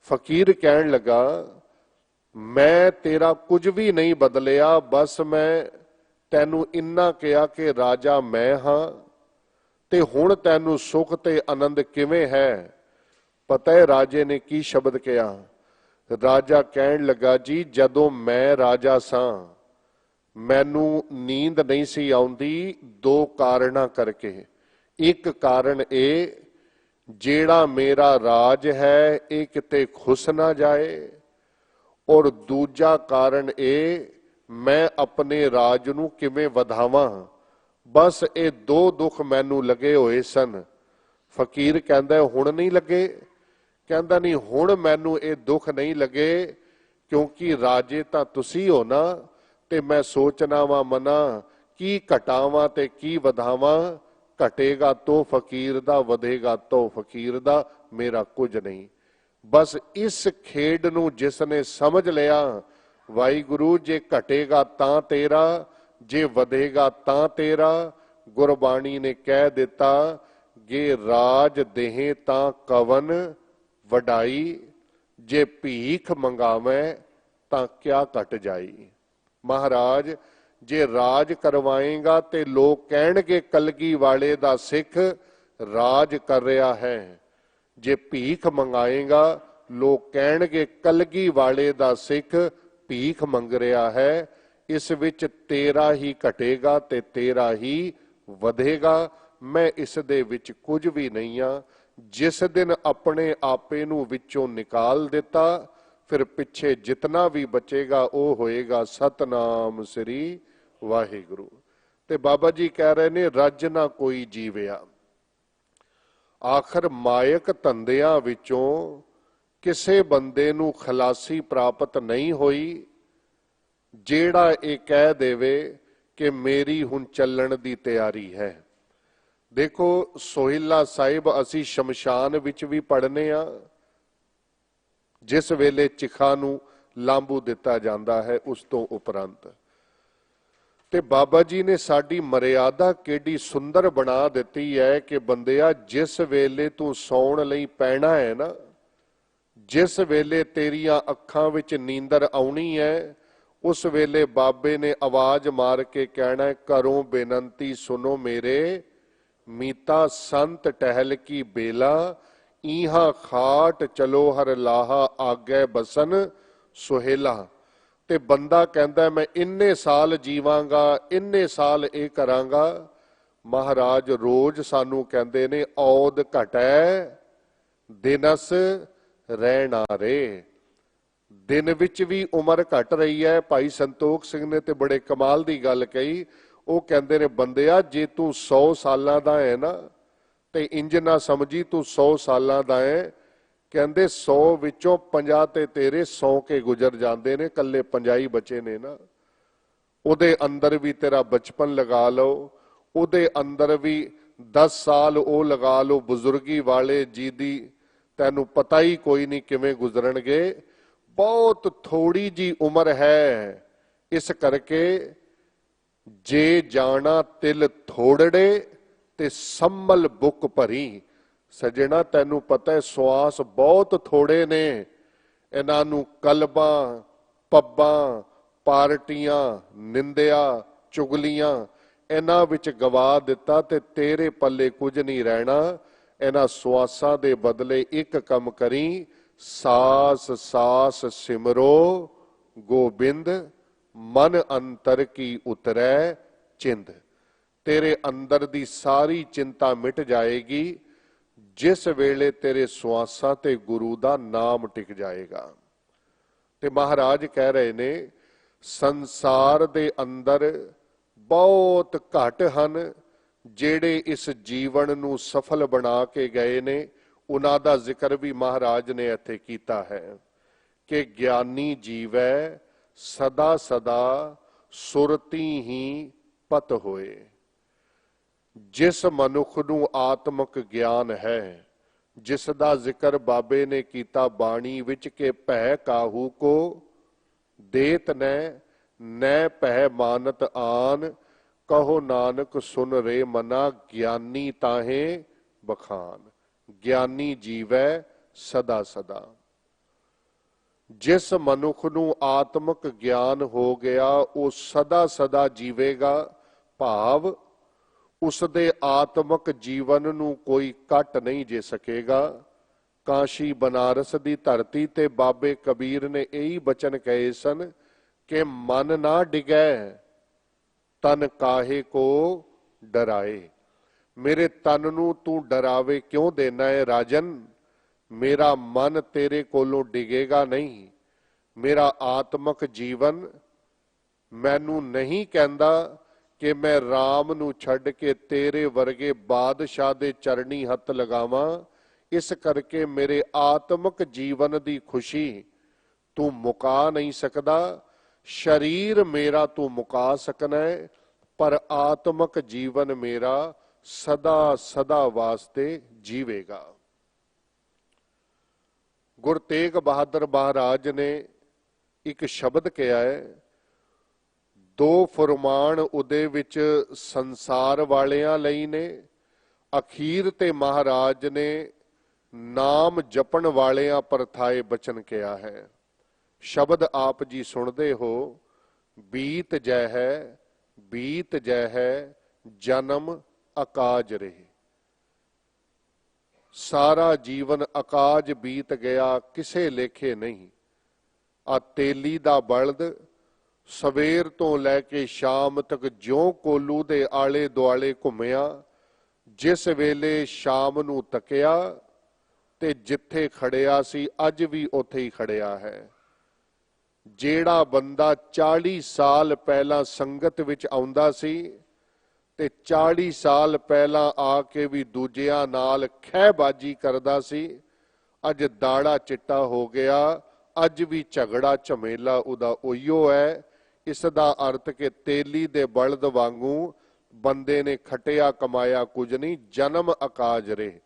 फकीर कहन लगा मैं तेरा कुछ भी नहीं बदलिया, बस मैं तैनू इन्ना कहा कि राजा मैं हाँ ते हुण तैनू सुख ते आनंद किवें है। पता है राजे ने की शब्द कहा? राजा कहन लगा जी जदों मैं राजा सां मैनू नींद नहीं सी आउंदी, 2 कारणा करके। एक कारण ए जेड़ा मेरा राज है ये किते खुस ना जाए, और दूजा कारण ए मैं अपने राज नू किवें वधावां। बस ये 2 दुख मैनू लगे होए सन। फकीर कहंदा हुण नहीं लगे? कहंदा नहीं हुण मैनू ये दुख नहीं लगे, क्योंकि राजे तां तुसी हो ना, ते मैं सोचना वा मना की घटावां ते की वधावां। घटेगा तो फकीर दा, वधेगा तो फकीर दा, मेरा कुछ नहीं। बस इस खेड नू जिसने समझ लिया, वाहिगुरु जे घटेगा तां तेरा, जे वधेगा तां तेरा। गुरबाणी ने कह दिता गे राज देहे तां कवन वडाई, जे भीख मंगावे तां क्या घट जाई। महाराज जे राज करवाएगा ते लोग कहणगे कलगी वाले दा सिख राज कर रहा है, जे भीख मंगाएगा लोग कहणगे कलगी वाले दा सिख भीख मंग रहा है। इस विच तेरा ही घटेगा ते तेरा ही वधेगा। मैं इस दे विच कुछ भी नहीं हाँ। जिस दिन अपने आपे नू विचों निकाल दिता, फिर पिछे जितना भी बचेगा वो होएगा सतनाम श्री वाहिगुरु। ते बाबा जी कह रहे ने रज ना कोई जीविया। आखिर मायक धंधियां विचों किसे बंदे नू खलासी प्राप्त नहीं होई, जेड़ा ये कह देवे कि मेरी हुण चलण दी तैयारी है। देखो सोहिला साहिब असी शमशान विच भी पढ़ने आ, जिस वेले चिखा नू लांबू दिता जाता है उस तो उपरंत। ते बाबा जी ने साडी मर्यादा केडी सुंदर बना दिती है कि बंदिया जिस वेले तू सौण लई पैना है ना, जिस वेले तेरिया अखां विच नींदर आउणी है, उस वेले बाबे ने आवाज मार के कहना है करो बेनंती सुनो मेरे मीता संत टहल की बेला, ईहा खाट चलो हर लाहा आगे बसन सुहेला। ते बंदा कहंदा मैं इन्ने साल जीवांगा, इन्ने साल ये करांगा। महाराज रोज सानू कहंदे ने औद घटै दिनस रहना रे। दिन विच भी उम्र घट रही है। भाई संतोख सिंह ने ते बड़े कमाल दी गल कही। वो कहंदे ने बंदिया जे तू 100 सालां दा है ना, ते इंज ना समझी तू 100 सालां दा है। कहंदे 100 विचों 50 ते तेरे 100 के गुजर जाते ने, कल्ले 50 ही बचे ने ना। उहदे अंदर भी तेरा बचपन लगा लो, उहदे अंदर भी 10 साल वो लगा लो बुजुर्गी वाले जी दी, तैनू पता ही कोई नहीं किवें गुजरनगे। बहुत थोड़ी जी उम्र है, इस करके जे जाना तिल थोड़े ते संभल बुक भरी। सजना तैनू पता है श्वास बहुत थोड़े ने, इन्हां नू कलबां पब्बां पार्टियां निंदिया चुगलियां इन्हां विच गवा दिता ते तेरे पल्ले कुछ नहीं रहना। इन्हां श्वासां दे बदले एक कम करी, सास सास सिमरो गोबिंद, मन अंतर की उतरै चिंद। तेरे अंदर दी सारी चिंता मिट जाएगी जिस वेले तेरे श्वासां ते गुरु दा नाम टिक जाएगा। ते महाराज कह रहे ने संसार दे अंदर बहुत घट हन ਜਿਹੜੇ ਇਸ ਜੀਵਨ ਨੂੰ ਸਫਲ ਬਣਾ ਕੇ ਗਏ ਨੇ, ਉਹਨਾਂ ਦਾ ਜ਼ਿਕਰ ਵੀ ਮਹਾਰਾਜ ਨੇ ਇੱਥੇ ਕੀਤਾ ਹੈ ਕਿ ਗਿਆਨੀ ਜੀਵੈ ਸਦਾ ਸਦਾ ਸੁਰਤੀ ਹੀ ਪਤ ਹੋਏ। ਜਿਸ ਮਨੁੱਖ ਨੂੰ ਆਤਮਿਕ ਗਿਆਨ ਹੈ, ਜਿਸ ਦਾ ਜ਼ਿਕਰ ਬਾਬੇ ਨੇ ਕੀਤਾ ਬਾਣੀ ਵਿੱਚ ਕਿ ਭੈ ਕਾਹੂ ਕੋ ਦੇਤ ਨੈ ਭੈ ਮਾਨਤ ਆਨ, ਕਹੋ ਨਾਨਕ ਸੁਨ ਰੇ ਮਨਾ ਗਿਆਨੀ ਤਾਹੇ ਬਖਾਨ। ਗਿਆਨੀ ਜੀਵੈ ਸਦਾ ਸਦਾ। ਜਿਸ ਮਨੁੱਖ ਨੂੰ ਆਤਮਿਕ ਗਿਆਨ ਹੋ ਗਿਆ ਉਹ ਸਦਾ ਸਦਾ ਜੀਵੇਗਾ, ਭਾਵ ਉਸ ਦੇ ਆਤਮਿਕ ਜੀਵਨ ਨੂੰ ਕੋਈ ਕੱਟ ਨਹੀਂ ਜੇ ਸਕੇਗਾ। ਕਾਸ਼ੀ ਬਨਾਰਸ ਦੀ ਧਰਤੀ ਤੇ ਬਾਬੇ ਕਬੀਰ ਨੇ ਇਹੀ ਬਚਨ ਕਹੇ ਸਨ ਕਿ ਮਨ ਨਾ ਡਿਗੈ ਤਨ ਕਾਹੇ ਕੋ ਡਰਾਏ। ਮੇਰੇ ਤਨ ਨੂੰ ਤੂੰ ਡਰਾਵੇ ਕਿਉਂ ਦੇਣਾ ਹੈ ਰਾਜਨ, ਮੇਰਾ ਮਨ ਤੇਰੇ ਕੋਲੋਂ ਡਿਗੇਗਾ ਨਹੀਂ। ਮੇਰਾ ਆਤਮਿਕ ਜੀਵਨ ਮੈਨੂੰ ਨਹੀਂ ਕਹਿੰਦਾ ਕਿ ਮੈਂ ਰਾਮ ਨੂੰ ਛੱਡ ਕੇ ਤੇਰੇ ਵਰਗੇ ਬਾਦਸ਼ਾਹ ਦੇ ਚਰਨੀ ਹੱਥ ਲਗਾਵਾਂ। ਇਸ ਕਰਕੇ ਮੇਰੇ ਆਤਮਿਕ ਜੀਵਨ ਦੀ ਖੁਸ਼ੀ ਤੂੰ ਮੁਕਾ ਨਹੀਂ ਸਕਦਾ। ਸਰੀਰ ਮੇਰਾ ਤੂੰ ਮੁਕਾ ਸਕਣਾ ਹੈ, ਪਰ ਆਤਮਿਕ ਜੀਵਨ ਮੇਰਾ ਸਦਾ ਸਦਾ ਵਾਸਤੇ ਜੀਵੇਗਾ। ਗੁਰੂ ਤੇਗ ਬਹਾਦਰ ਮਹਾਰਾਜ ਨੇ ਇੱਕ ਸ਼ਬਦ ਕਿਹਾ ਹੈ, ਦੋ ਫਰਮਾਨ ਉਹਦੇ ਵਿੱਚ ਸੰਸਾਰ ਵਾਲਿਆਂ ਲਈ ਨੇ, ਅਖੀਰ ਤੇ ਮਹਾਰਾਜ ਨੇ ਨਾਮ ਜਪਣ ਵਾਲਿਆਂ ਪਰਥਾਏ ਬਚਨ ਕਿਹਾ ਹੈ। ਸ਼ਬਦ ਆਪ ਜੀ ਸੁਣਦੇ ਹੋ, ਬੀਤ ਜੈ ਹੈ ਜਨਮ ਅਕਾਜ ਰਹੇ। ਸਾਰਾ ਜੀਵਨ ਅਕਾਜ ਬੀਤ ਗਿਆ, ਕਿਸੇ ਲੇਖੇ ਨਹੀਂ। ਆ ਤੇਲੀ ਦਾ ਬਲਦ ਸਵੇਰ ਤੋਂ ਲੈ ਕੇ ਸ਼ਾਮ ਤੱਕ ਜਿਉਂ ਕੋਲੂ ਦੇ ਆਲੇ ਦੁਆਲੇ ਘੁੰਮਿਆ, ਜਿਸ ਵੇਲੇ ਸ਼ਾਮ ਨੂੰ ਤੱਕਿਆ ਤੇ ਜਿੱਥੇ ਖੜਿਆ ਸੀ ਅੱਜ ਵੀ ਉੱਥੇ ਹੀ ਖੜਿਆ ਹੈ। ਜਿਹੜਾ ਬੰਦਾ 40 ਸਾਲ ਪਹਿਲਾਂ ਸੰਗਤ ਵਿੱਚ ਆਉਂਦਾ ਸੀ ਤੇ 40 ਸਾਲ ਪਹਿਲਾਂ ਆ ਕੇ ਵੀ ਦੂਜਿਆਂ ਨਾਲ ਖਹਿਬਾਜੀ ਕਰਦਾ ਸੀ, ਅੱਜ ਦਾੜਾ ਚਿੱਟਾ ਹੋ ਗਿਆ, ਅੱਜ ਵੀ ਝਗੜਾ ਝਮੇਲਾ ਉਹਦਾ ਉਹੀਓ ਹੈ। ਇਸ ਦਾ ਅਰਥ ਕਿ ਤੇਲੀ ਦੇ ਬਲਦ ਵਾਂਗੂ ਬੰਦੇ ਨੇ ਖਟਿਆ ਕਮਾਇਆ ਕੁਝ ਨਹੀਂ, ਜਨਮ ਅਕਾਜ ਰਹੇ,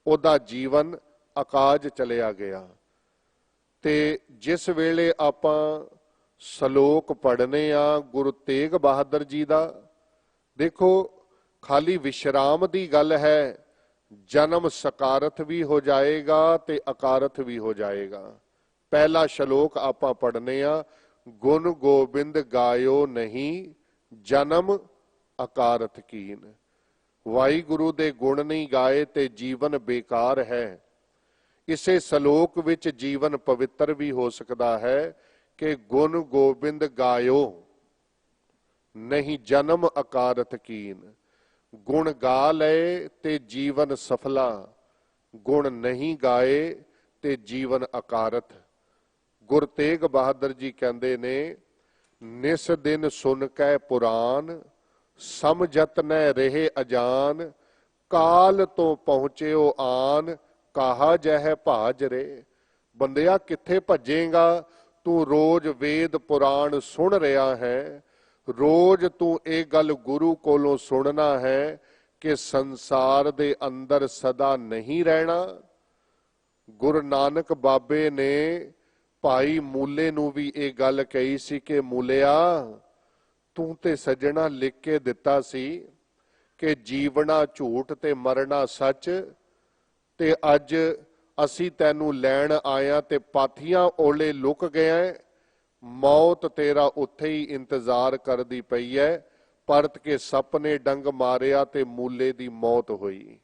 ਉਹਦਾ ਜੀਵਨ ਅਕਾਜ ਚਲਿਆ ਗਿਆ। ਤੇ ਜਿਸ ਵੇਲੇ ਆਪਾਂ ਸ਼ਲੋਕ ਪੜ੍ਹਨੇ ਆ ਗੁਰੂ ਤੇਗ ਬਹਾਦਰ ਜੀ ਦਾ, ਦੇਖੋ ਖਾਲੀ ਵਿਸ਼ਰਾਮ ਦੀ ਗੱਲ ਹੈ, ਜਨਮ ਸਕਾਰਥ ਵੀ ਹੋ ਜਾਏਗਾ ਤੇ ਅਕਾਰਥ ਵੀ ਹੋ ਜਾਏਗਾ। ਪਹਿਲਾ ਸ਼ਲੋਕ ਆਪਾਂ ਪੜ੍ਹਨੇ ਆ, ਗੁਣ ਗੋਬਿੰਦ ਗਾਇਓ ਨਹੀਂ ਜਨਮ ਅਕਾਰਥ ਕੀਨ। ਵਾਹਿਗੁਰੂ ਦੇ ਗੁਣ ਨਹੀਂ ਗਾਏ ਤੇ ਜੀਵਨ ਬੇਕਾਰ ਹੈ। ਇਸੇ ਸ਼ਲੋਕ ਵਿੱਚ ਜੀਵਨ ਪਵਿੱਤਰ ਵੀ ਹੋ ਸਕਦਾ ਹੈ ਕਿ ਗੁਣ ਗੋਬਿੰਦ ਗਾਇਓ ਨਹੀਂ ਜਨਮ ਅਕਾਰਥ ਕੀਨ। ਗੁਣ ਗਾ ਲਏ ਤੇ ਜੀਵਨ ਸਫਲਾ, ਗੁਣ ਨਹੀਂ ਗਾਏ ਤੇ ਜੀਵਨ ਅਕਾਰਥ। ਗੁਰੂ ਤੇਗ ਬਹਾਦਰ ਜੀ ਕਹਿੰਦੇ ਨੇ, ਨਿਸ ਦਿਨ ਸੁਨ ਕੈ ਪੁਰਾਨ ਸਮਝਤ ਨ ਰਹੇ ਅਜਾਨ, ਕਾਲ ਤੋਂ ਪਹੁੰਚਿਓ ਆਨ ਕਾਹਾ ਜਹ ਭਾਜ ਰੇ। ਬੰਦਿਆ ਕਿੱਥੇ ਭੱਜੇਗਾ, ਤੂੰ ਰੋਜ਼ ਵੇਦ ਪੁਰਾਣ ਸੁਣ ਰਿਹਾ ਹੈ, ਰੋਜ਼ ਤੂੰ ਇਹ ਗੱਲ ਗੁਰੂ ਕੋਲੋਂ ਸੁਣਨਾ ਹੈ ਕਿ ਸੰਸਾਰ ਦੇ ਅੰਦਰ ਸਦਾ ਨਹੀਂ ਰਹਿਣਾ। ਗੁਰੂ ਨਾਨਕ ਬਾਬੇ ਨੇ ਭਾਈ ਮੂਲੇ ਨੂੰ ਵੀ ਇਹ ਗੱਲ ਕਹੀ ਸੀ ਕਿ ਮੂਲਿਆ ਤੂੰ ਤੇ ਸੱਜਣਾ ਲਿਖ ਕੇ ਦਿੱਤਾ ਸੀ ਕਿ ਜੀਵਣਾ ਝੂਠ ਤੇ ਮਰਨਾ ਸੱਚ, ਤੇ ਅੱਜ ਅਸੀਂ ਤੈਨੂੰ ਲੈਣ ਆਇਆ ਤੇ ਪਾਥੀਆਂ ਓਲੇ ਲੁਕ ਗਿਆ, ਮੌਤ ਤੇਰਾ ਉੱਥੇ ਹੀ ਇੰਤਜ਼ਾਰ ਕਰਦੀ ਪਈ ਹੈ। ਪਰਤ ਕੇ ਸੱਪ ਨੇ ਡੰਗ ਮਾਰਿਆ ਤੇ ਮੂਲੇ ਦੀ ਮੌਤ ਹੋਈ।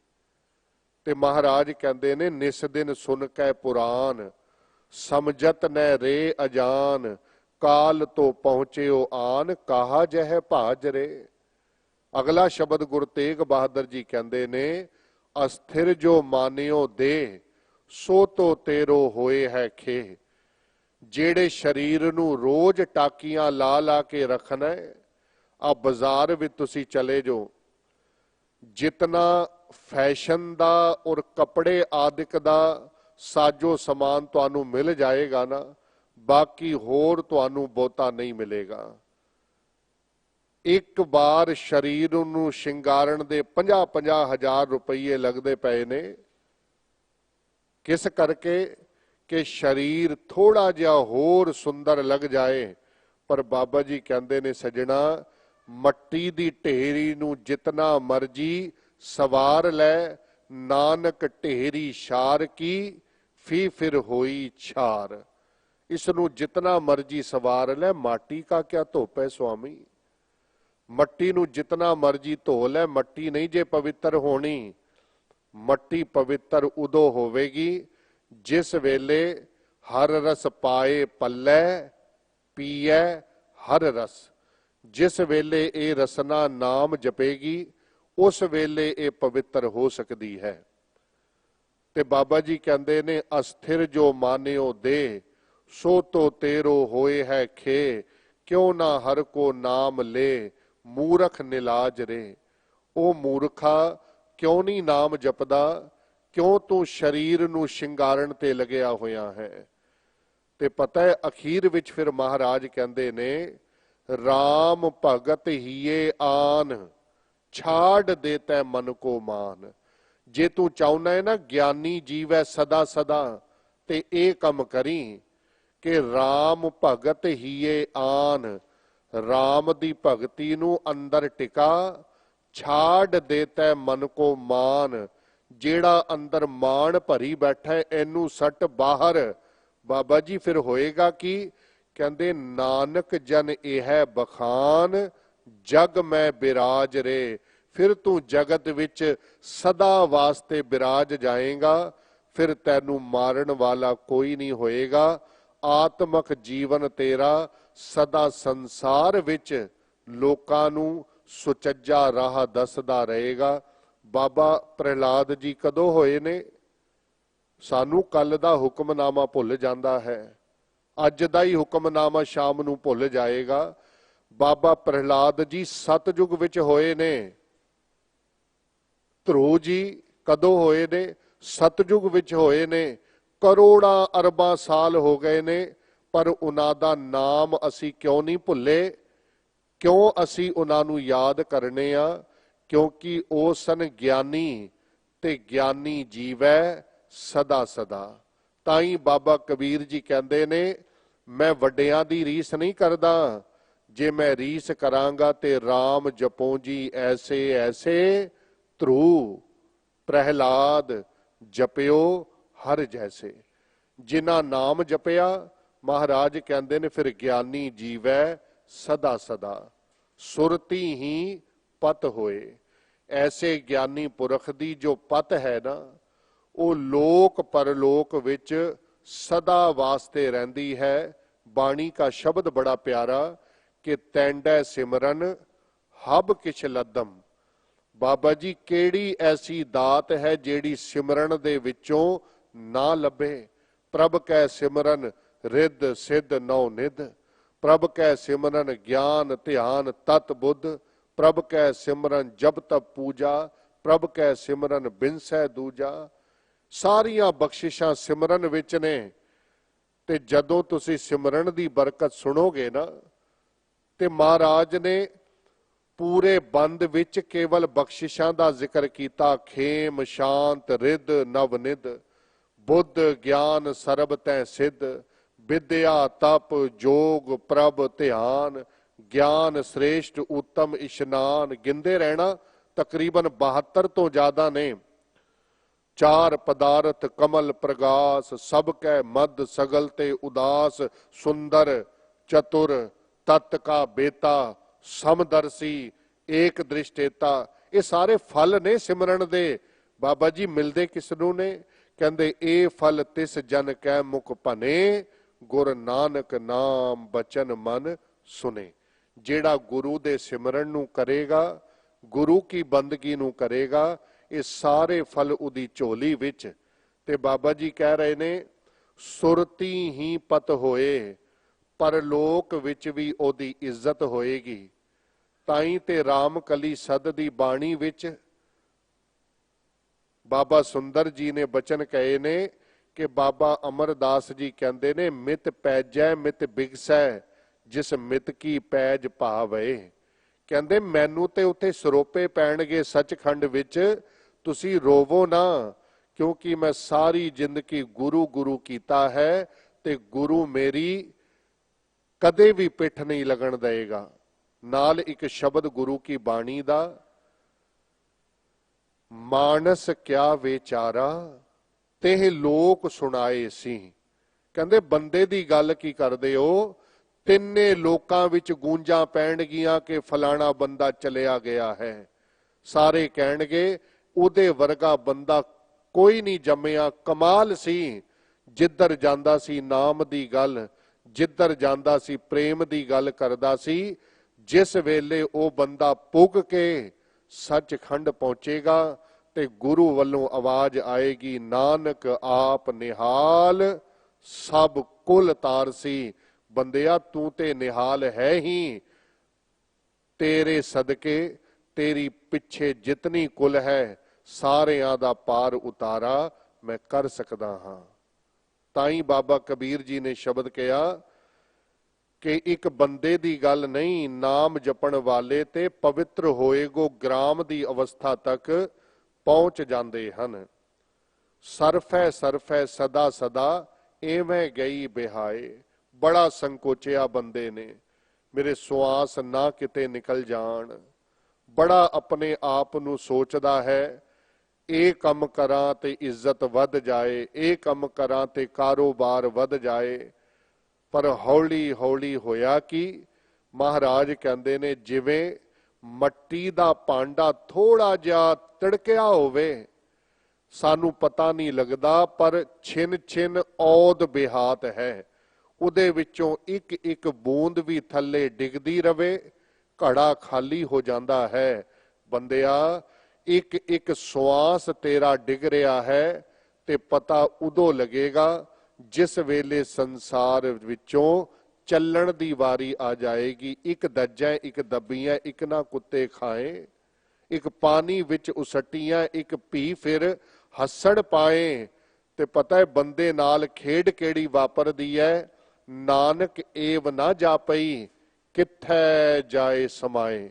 ਤੇ ਮਹਾਰਾਜ ਕਹਿੰਦੇ ਨੇ, ਨਿਸ ਦਿਨ ਸੁਨ ਕੈ ਪੁਰਾਨ ਸਮਝਤ ਨ ਰੇ ਅਜਾਨ, ਕਾਲ ਤੋਂ ਪਹੁੰਚਿਓ ਆਨ ਕਾਹਾ ਜਹ ਭਾਜ ਰੇ। ਅਗਲਾ ਸ਼ਬਦ ਗੁਰੂ ਤੇਗ ਬਹਾਦਰ ਜੀ ਕਹਿੰਦੇ ਨੇ, ਅਸਥਿਰ ਜੋ ਮਾਨਿਓ ਦੇ ਸੋ ਤੋ ਤੇਰੋ ਹੋਏ ਹੈ ਖੇ। ਜਿਹੜੇ ਸਰੀਰ ਨੂੰ ਰੋਜ਼ ਟਾਕੀਆਂ ਲਾ ਲਾ ਕੇ ਰੱਖਣਾ, ਆ ਬਾਜ਼ਾਰ ਵਿੱਚ ਤੁਸੀਂ ਚਲੇ ਜਾਓ, जितना फैशन दा और कपड़े आदिक दा साजो समान तुहानू मिल जाएगा ना, बाकी होर तुहानू बहुता नहीं मिलेगा। एक बार शरीर नू शिंगारण दे 50-50 हज़ार रुपये लगते पे ने। किस करके कि शरीर थोड़ा जिहा होर सुंदर लग जाए। पर बाबा जी कहते ने सजना, मट्टी दी ढेरी नू जितना मर्जी सवार लै, नानक ढेरी शार की फी फिर होई छार। इसनू जितना मर्जी सवार लै, माटी का क्या धोप है स्वामी। मट्टी नू जितना मर्जी धो लै, मट्टी नहीं जे पवित्र होनी। मट्टी पवित्र उदो होवेगी जिस वेले हर रस पाए पल्लै, पीए हर रस। जिस वेले ये रसना नाम जपेगी, उस वेले ये पवित्र हो सकती है। ते बाबा जी कहते ने, अस्थिर जो मान्यो दे, सो तो तेरो होए है खे, क्यों ना हर को नाम ले, मूरख निलाज रे। ओ मूर्खा, क्यों नहीं नाम जपदा, क्यों तू शरीर नू शिंगारण ते लगया होया है। ते पता है अखीर विच फिर महाराज कहते ने, राम भगत हिए आन, छाड़ देता मन को मान। जे तू चाहना है ना ज्ञानी जीवै सदा सदा, ते ए कम करी कि राम भगत हिए आन, राम दी भगती नू अंदर टिका, छाड़ देता मन को मान। जेड़ा अंदर मान भरी बैठा है, एनू सट बाहर। बाबा जी फिर होएगा कि कहते, नानक जन यह बखान, जग में बिराज रे। फिर तू जगत विच सदा वास्ते बिराज जाएगा। फिर तैनू मारन वाला कोई नहीं होएगा। आत्मक जीवन तेरा सदा संसार विच लोकां नू सुचज्जा राह दसदा रहेगा। बाबा प्रहलाद जी कदों होए ने? सानू कल दा हुक्मनामा भुल जाता है, अज दा ही हुक्मनामा शाम नू भुल जाएगा। बाबा प्रहलाद जी सतयुग विच होए ने। ध्रुव जी कदों होए ने? सतयुग विच होए ने। करोड़ा अरबां साल हो गए ने, पर उन्हां दा नाम असी क्यों नहीं भुले? क्यों असी उन्हां नू याद करने आ? क्योंकि ओ सन ज्ञानी, ते ज्ञानी जीवै सदा सदा। ताई बाबा कबीर जी कहते ने, मैं वड्डियां दी रीस नहीं करदा, जे मैं रीस करांगा ते राम जपों जी ऐसे ऐसे, ध्रुव प्रहलाद जपियो हर जैसे। जिन्हां नाम जपिया, महाराज कहते ने फिर ज्ञानी जीवै सदा सदा। सुरती ही पत होए। ऐसे ज्ञानी पुरख दी जो पत है ना, वो लोक परलोक विच सदा वास्ते रहंदी है। बाणी का शब्द बड़ा प्यारा कि तैंडै सिमरन हब किछ लदम। बाबा जी केड़ी ऐसी दात है जेड़ी सिमरन दे विचों ना लभे। प्रभ कै सिमरन रिद सिद्ध नौ निध, प्रभ कै सिमरन ज्ञान ध्यान तत बुद्ध, प्रभ कै सिमरन जब तब पूजा, प्रभ कै सिमरन बिनसै दूजा। सारियां बख्शिशां सिमरन विच ने। ते जदों तुसी सिमरन दी बरकत सुनोगे ना, ते महाराज ने पूरे बंद विच केवल बख्शिशां दा जिक्र कीता। खेम शांत रिद नवनिध, बुद्ध ज्ञान सरब तै सिद्ध, विद्या तप जोग प्रभ ध्यान, ज्ञान श्रेष्ठ उत्तम इशनान। गिनदे रहना, तकरीबन 72 तो ज्यादा ने। चार पदार्थ कमल प्रगास, सब कै मद सगल ते उदास, सुंदर चतुर तत् का बेता, समदर्शी एक दृष्टेता। ये सारे फल ने सिमरन दे। बाबा जी मिलते किसनू ने? कहते ए फल तिस जन कै मुख भने, गुर नानक नाम बचन मन सुने। जेड़ा गुरु दे सिमरन नू करेगा, गुरु की बंदगी नू करेगा, ये सारे फल उदी झोली विच। ते बाबा जी कह रहे ने, सुरती ही पत होए, परलोक विच भी ओदी इज्जत होएगी। ताई ते राम कली सद दी बाणी विच बाबा सुंदर जी ने बचन कहे ने कि बाबा अमरदास जी कहते ने मित पैजै मित बिगसै जिस मित की पैज भावे। कहते मैनू ते उत्थे सरोपे पैणगे सचखंड विच, तुसी रोवो ना, क्योंकि मैं सारी जिंदगी गुरु गुरु कीता है ते गुरु मेरी कदे भी पिठ नहीं लगन देगा। नाल एक शब्द गुरु की बाणी दा, मानस क्या विचारा तेह लोक सुनाए सी। कहते बंदे दी गल की करदे हो, तिन्ने लोकां विच गूंजा पैणगियां कि फलाना बंदा चलिया गया है। सारे कहणगे उहदे वर्गा बंदा कोई नहीं जम्मिया, कमाल सी। जिधर जांदा सी नाम दी गल, जिधर जांदा सी प्रेम दी गल करदा सी। जिस वेले वो बंदा पुग के सचखंड पहुंचेगा ते गुरु वल्लों आवाज आएगी, नानक आप निहाल सब कुल तारसी। बंदिया तू ते निहाल है ही, तेरे सदके तेरी पिछे जितनी कुल है सारियां दा पार उतारा मैं कर सकदा हां। ताई बाबा कबीर जी ने शब्द कहा कि एक बंदे दी गल नहीं, नाम जपण वाले ते पवित्र होएगो ग्राम दी अवस्था तक पहुंच जाते हैं। सरफै सरफै सदा सदा एवें गई बिहाए। बड़ा संकोचिया बंदे ने, मेरे सुआस ना किते निकल जान। बड़ा अपने आप नू सोचदा है, ਇਹ ਕੰਮ ਕਰਾਂ ਤੇ ਇੱਜ਼ਤ ਵੱਧ ਜਾਏ, ਇਹ ਕੰਮ ਕਰਾਂ ਤੇ ਕਾਰੋਬਾਰ ਵੱਧ ਜਾਏ। ਪਰ ਹੌਲੀ ਹੌਲੀ ਹੋਇਆ ਕਿ ਮਹਾਰਾਜ ਕਹਿੰਦੇ ਨੇ ਜਿਵੇਂ ਮੱਟੀ ਦਾ ਭਾਂਡਾ ਥੋੜਾ ਜਿਹਾ ਤਿੜਕਿਆ ਹੋਵੇ, ਸਾਨੂੰ ਪਤਾ ਨਹੀਂ ਲੱਗਦਾ, ਪਰ ਛਿਨ ਛਿਨ ਔਦ ਬਿਹਾਤ ਹੈ। ਉਹਦੇ ਵਿੱਚੋਂ ਇੱਕ ਇੱਕ ਬੂੰਦ ਵੀ ਥੱਲੇ ਡਿੱਗਦੀ ਰਵੇ, ਘੜਾ ਖਾਲੀ ਹੋ ਜਾਂਦਾ ਹੈ। ਬੰਦਿਆ एक एक श्वास तेरा डिग रहा है ते पता उदों लगेगा जिस वेले संसार विचों चलण दी वारी आ जाएगी। एक दज्जै एक दब्बियां एक ना कुत्ते खाए, एक पानी विच उसटियां एक पी फिर हसड़ पाए। ते पता है बंदे नाल खेड केड़ी वापरदी है, नानक एव ना जापई कित्थै जाए समाए।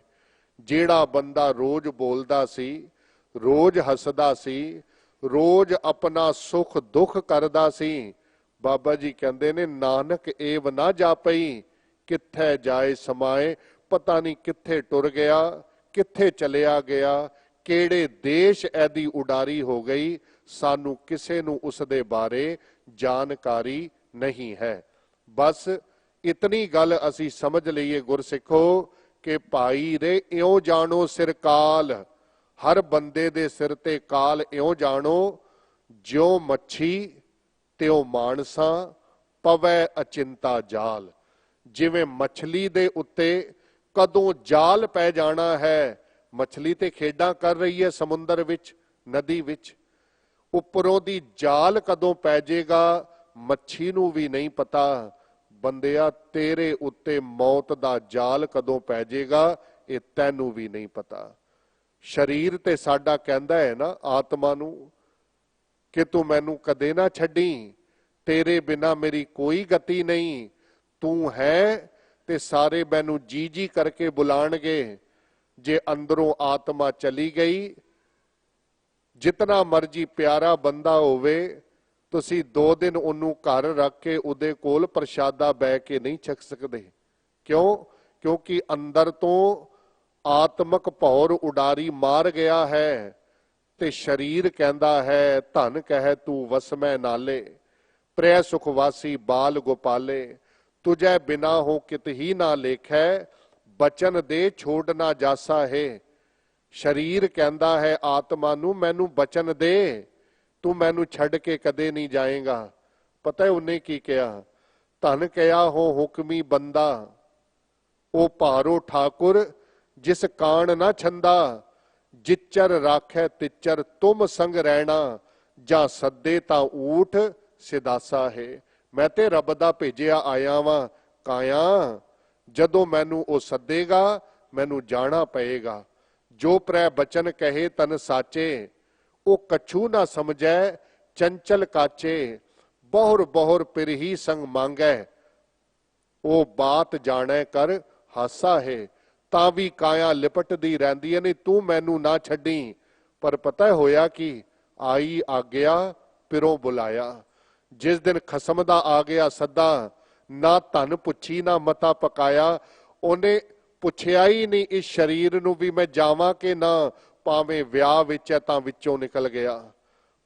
ਜਿਹੜਾ ਬੰਦਾ ਰੋਜ਼ ਬੋਲਦਾ ਸੀ, ਰੋਜ਼ ਹੱਸਦਾ ਸੀ, ਰੋਜ਼ ਆਪਣਾ ਸੁਖ ਦੁੱਖ ਕਰਦਾ ਸੀ, ਬਾਬਾ ਜੀ ਕਹਿੰਦੇ ਨੇ ਨਾਨਕ ਏਵ ਨਾ ਜਾਪਈ ਕਿੱਥੇ ਜਾਏ ਸਮਾਏ। ਪਤਾ ਨਹੀਂ ਕਿੱਥੇ ਟੁਰ ਗਿਆ, ਕਿੱਥੇ ਚਲਿਆ ਗਿਆ, ਕਿਹੜੇ ਦੇਸ਼ ਐਦੀ ਉਡਾਰੀ ਹੋ ਗਈ, ਸਾਨੂੰ ਕਿਸੇ ਨੂੰ ਉਸ ਦੇ ਬਾਰੇ ਜਾਣਕਾਰੀ ਨਹੀਂ ਹੈ। ਬਸ ਇਤਨੀ ਗੱਲ ਅਸੀਂ ਸਮਝ ਲਈਏ ਗੁਰਸਿੱਖੋ कि भाई रे इयों जानो सिर काल, हर बंदे दे सिर ते काल इयों जानो, ज्यों मच्छी त्यों मानसा पवै अचिंता जाल। जिवें मछली दे उत्ते कदों जाल पै जाना है, मछली ते खेडां कर रही है समुंदर विच नदी विच, उपरों दी जाल कदों पै जाएगा मच्छी नूं भी नहीं पता। ਬੰਦਿਆ ਤੇਰੇ ਉੱਤੇ ਮੌਤ ਦਾ ਜਾਲ ਕਦੋਂ ਪੈ ਜਾਏਗਾ ਇਹ ਤੈਨੂੰ ਵੀ ਨਹੀਂ ਪਤਾ। ਸਰੀਰ ਤੇ ਸਾਡਾ ਕਹਿੰਦਾ ਹੈ ਨਾ ਆਤਮਾ ਨੂੰ ਕਿ ਤੂੰ ਮੈਨੂੰ ਕਦੇ ਨਾ ਛੱਡੀ, ਤੇਰੇ ਬਿਨਾ ਮੇਰੀ ਕੋਈ ਗਤੀ ਨਹੀਂ, ਤੂੰ ਹੈ ਤੇ ਸਾਰੇ ਮੈਨੂੰ ਜੀ ਜੀ ਕਰਕੇ ਬੁਲਾਣਗੇ। ਜੇ ਅੰਦਰੋਂ ਆਤਮਾ ਚਲੀ ਗਈ, ਜਿਤਨਾ ਮਰਜੀ ਪਿਆਰਾ ਬੰਦਾ ਹੋਵੇ, ਤੁਸੀਂ 2 ਦਿਨ ਉਹਨੂੰ ਘਰ ਰੱਖ ਕੇ ਉਹਦੇ ਕੋਲ ਪ੍ਰਸ਼ਾਦਾ ਬੈ ਕੇ ਨਹੀਂ ਛਕ ਸਕਦੇ। ਕਿਉਂ? ਕਿਉਂਕਿ ਅੰਦਰ ਤੋਂ ਆਤਮਕ ਭੌਰ ਉਡਾਰੀ ਮਾਰ ਗਿਆ ਹੈ ਤੇ ਸਰੀਰ ਕਹਿੰਦਾ ਹੈ ਧਨ ਕਹਿ ਤੂੰ ਵਸਮੈ ਨਾਲੇ, ਪ੍ਰੈ ਸੁਖਵਾਸੀ ਬਾਲ ਗੋਪਾਲੇ, ਤੁਝੈ ਬਿਨਾ ਹੋ ਕਿਤ ਹੀ ਨਾ ਲੇਖੈ, ਬਚਨ ਦੇ ਛੋੜ ਨਾ ਜਾਸਾ ਹੈ। ਸਰੀਰ ਕਹਿੰਦਾ ਹੈ ਆਤਮਾ ਨੂੰ ਮੈਨੂੰ ਬਚਨ ਦੇ, तू मैनू छड़ के कदे नहीं जाएगा। पता है उन्हें की कहा, धन कया हो हुक्मी बंदा, ओ भारो ठाकुर जिस कान ना छंदा, जिचर राखै तिचर तुम संग रहना, जा सदे ता ऊठ सिदासा है। मैं ते रब दा भेजिया आया वां काया, जदों मैनू ओ सदेगा मैनू जाना पएगा। जो प्रै बचन कहे तन साचे, ओ कछु ना समझै चंचल काचे, बहुर बहुर पिर ही संग मांगै, ओ बात जाने कर हासा है। ਤਾਂ ਵੀ ਕਾਇਆ ਲਿਪਟਦੀ ਰਹਿੰਦੀ ਹੈ, ਨਹੀਂ ਤੂੰ ਮੈਨੂੰ ਨਾ ਛੱਡੀ। ਪਰ ਪਤਾ ਹੋਇਆ ਕਿ ਆਈ ਆਗਿਆ ਪਿਰੋਂ ਬੁਲਾਇਆ। ਜਿਸ ਦਿਨ ਖਸਮ ਦਾ ਆ ਗਿਆ ਸੱਦਾ, ਨਾ ਧਨ ਪੁੱਛੀ ਨਾ ਮਤਾ ਪਕਾਇਆ। ਉਹਨੇ ਪੁੱਛਿਆ ਹੀ ਨਹੀਂ ਇਸ ਸਰੀਰ ਨੂੰ ਵੀ ਮੈਂ ਜਾਵਾਂ ਕਿ ਨਾ। ਭਾਵੇਂ ਵਿਆਹ ਵਿੱਚ ਹੈ ਤਾਂ ਵਿੱਚੋਂ ਨਿਕਲ ਗਿਆ,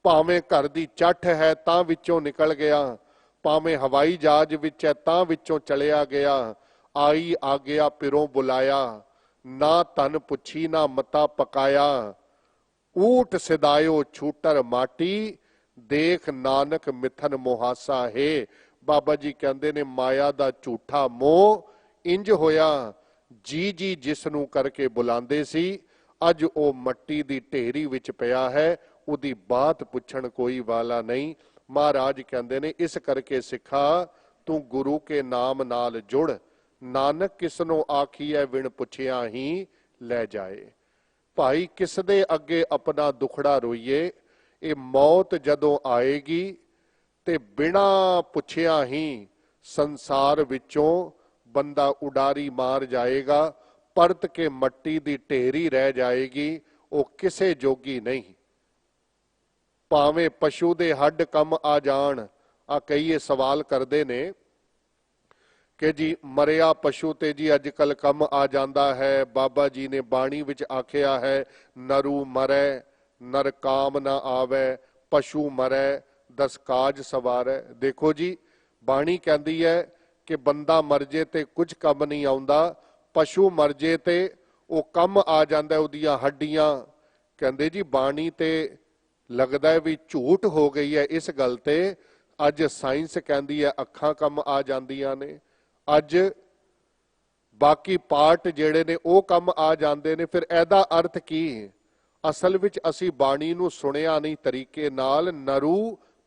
ਭਾਵੇਂ ਘਰ ਦੀ ਚੱਠ ਹੈ ਤਾਂ ਵਿੱਚੋਂ ਨਿਕਲ ਗਿਆ, ਭਾਵੇਂ ਹਵਾਈ ਜਹਾਜ਼ ਵਿੱਚ ਹੈ ਤਾਂ ਵਿੱਚੋਂ ਚਲਿਆ ਗਿਆ। आई आज्ञा पिरों बुलाया, ना तन पुछी ना मता पकाया। ऊट सिदायो छूटर माटी, देख नानक मिथन मुहासा है। बाबा जी कहते ने माया दा झूठा मोह इंज होया, जी जी जिसनू करके बुलांदे सी, अज ओ मट्टी दी ढेरी विच पिया है, उदी बात पुछण कोई वाला नहीं। महाराज कहते ने इस करके सिखा तू गुरु के नाम नाल जुड़, नानक किसनों आखिए विण पुछिया ही लै जाए। भाई किस दे अगे अपना दुखड़ा रोईए, ये मौत जदों आएगी ते बिना पुछिया ही संसार विचों बंदा उडारी मार जाएगा, परत के मट्टी दी ढेरी रह जाएगी, वो किसे जोगी नहीं। भावें पशु दे हड्ड कम आ जाण। आ कई सवाल करते ने कि जी मरिया पशु ते जी अजकल कम आ जाता है। बाबा जी ने बाणी विच आखिया है, नरू मरै नर काम ना आवे, पशु मरै दस काज सवारै। देखो जी बाणी कहती है कि बंदा मर जे ते कुछ कम नहीं आउंदा, पशु मर जे ते वो कम आ जाता, उदियां हड्डियां। कहते जी बाणी ते लगता है भी झूठ हो गई है इस गल ते। अज साइंस कहती है अखां कम आ जांदियां ने, अज बाकी पार्ट जेड़े ने वो कम आ जाते ने। फिर एदा अर्थ की? असल विच असी बाणी नूं सुनिया नहीं तरीके नाल। नरू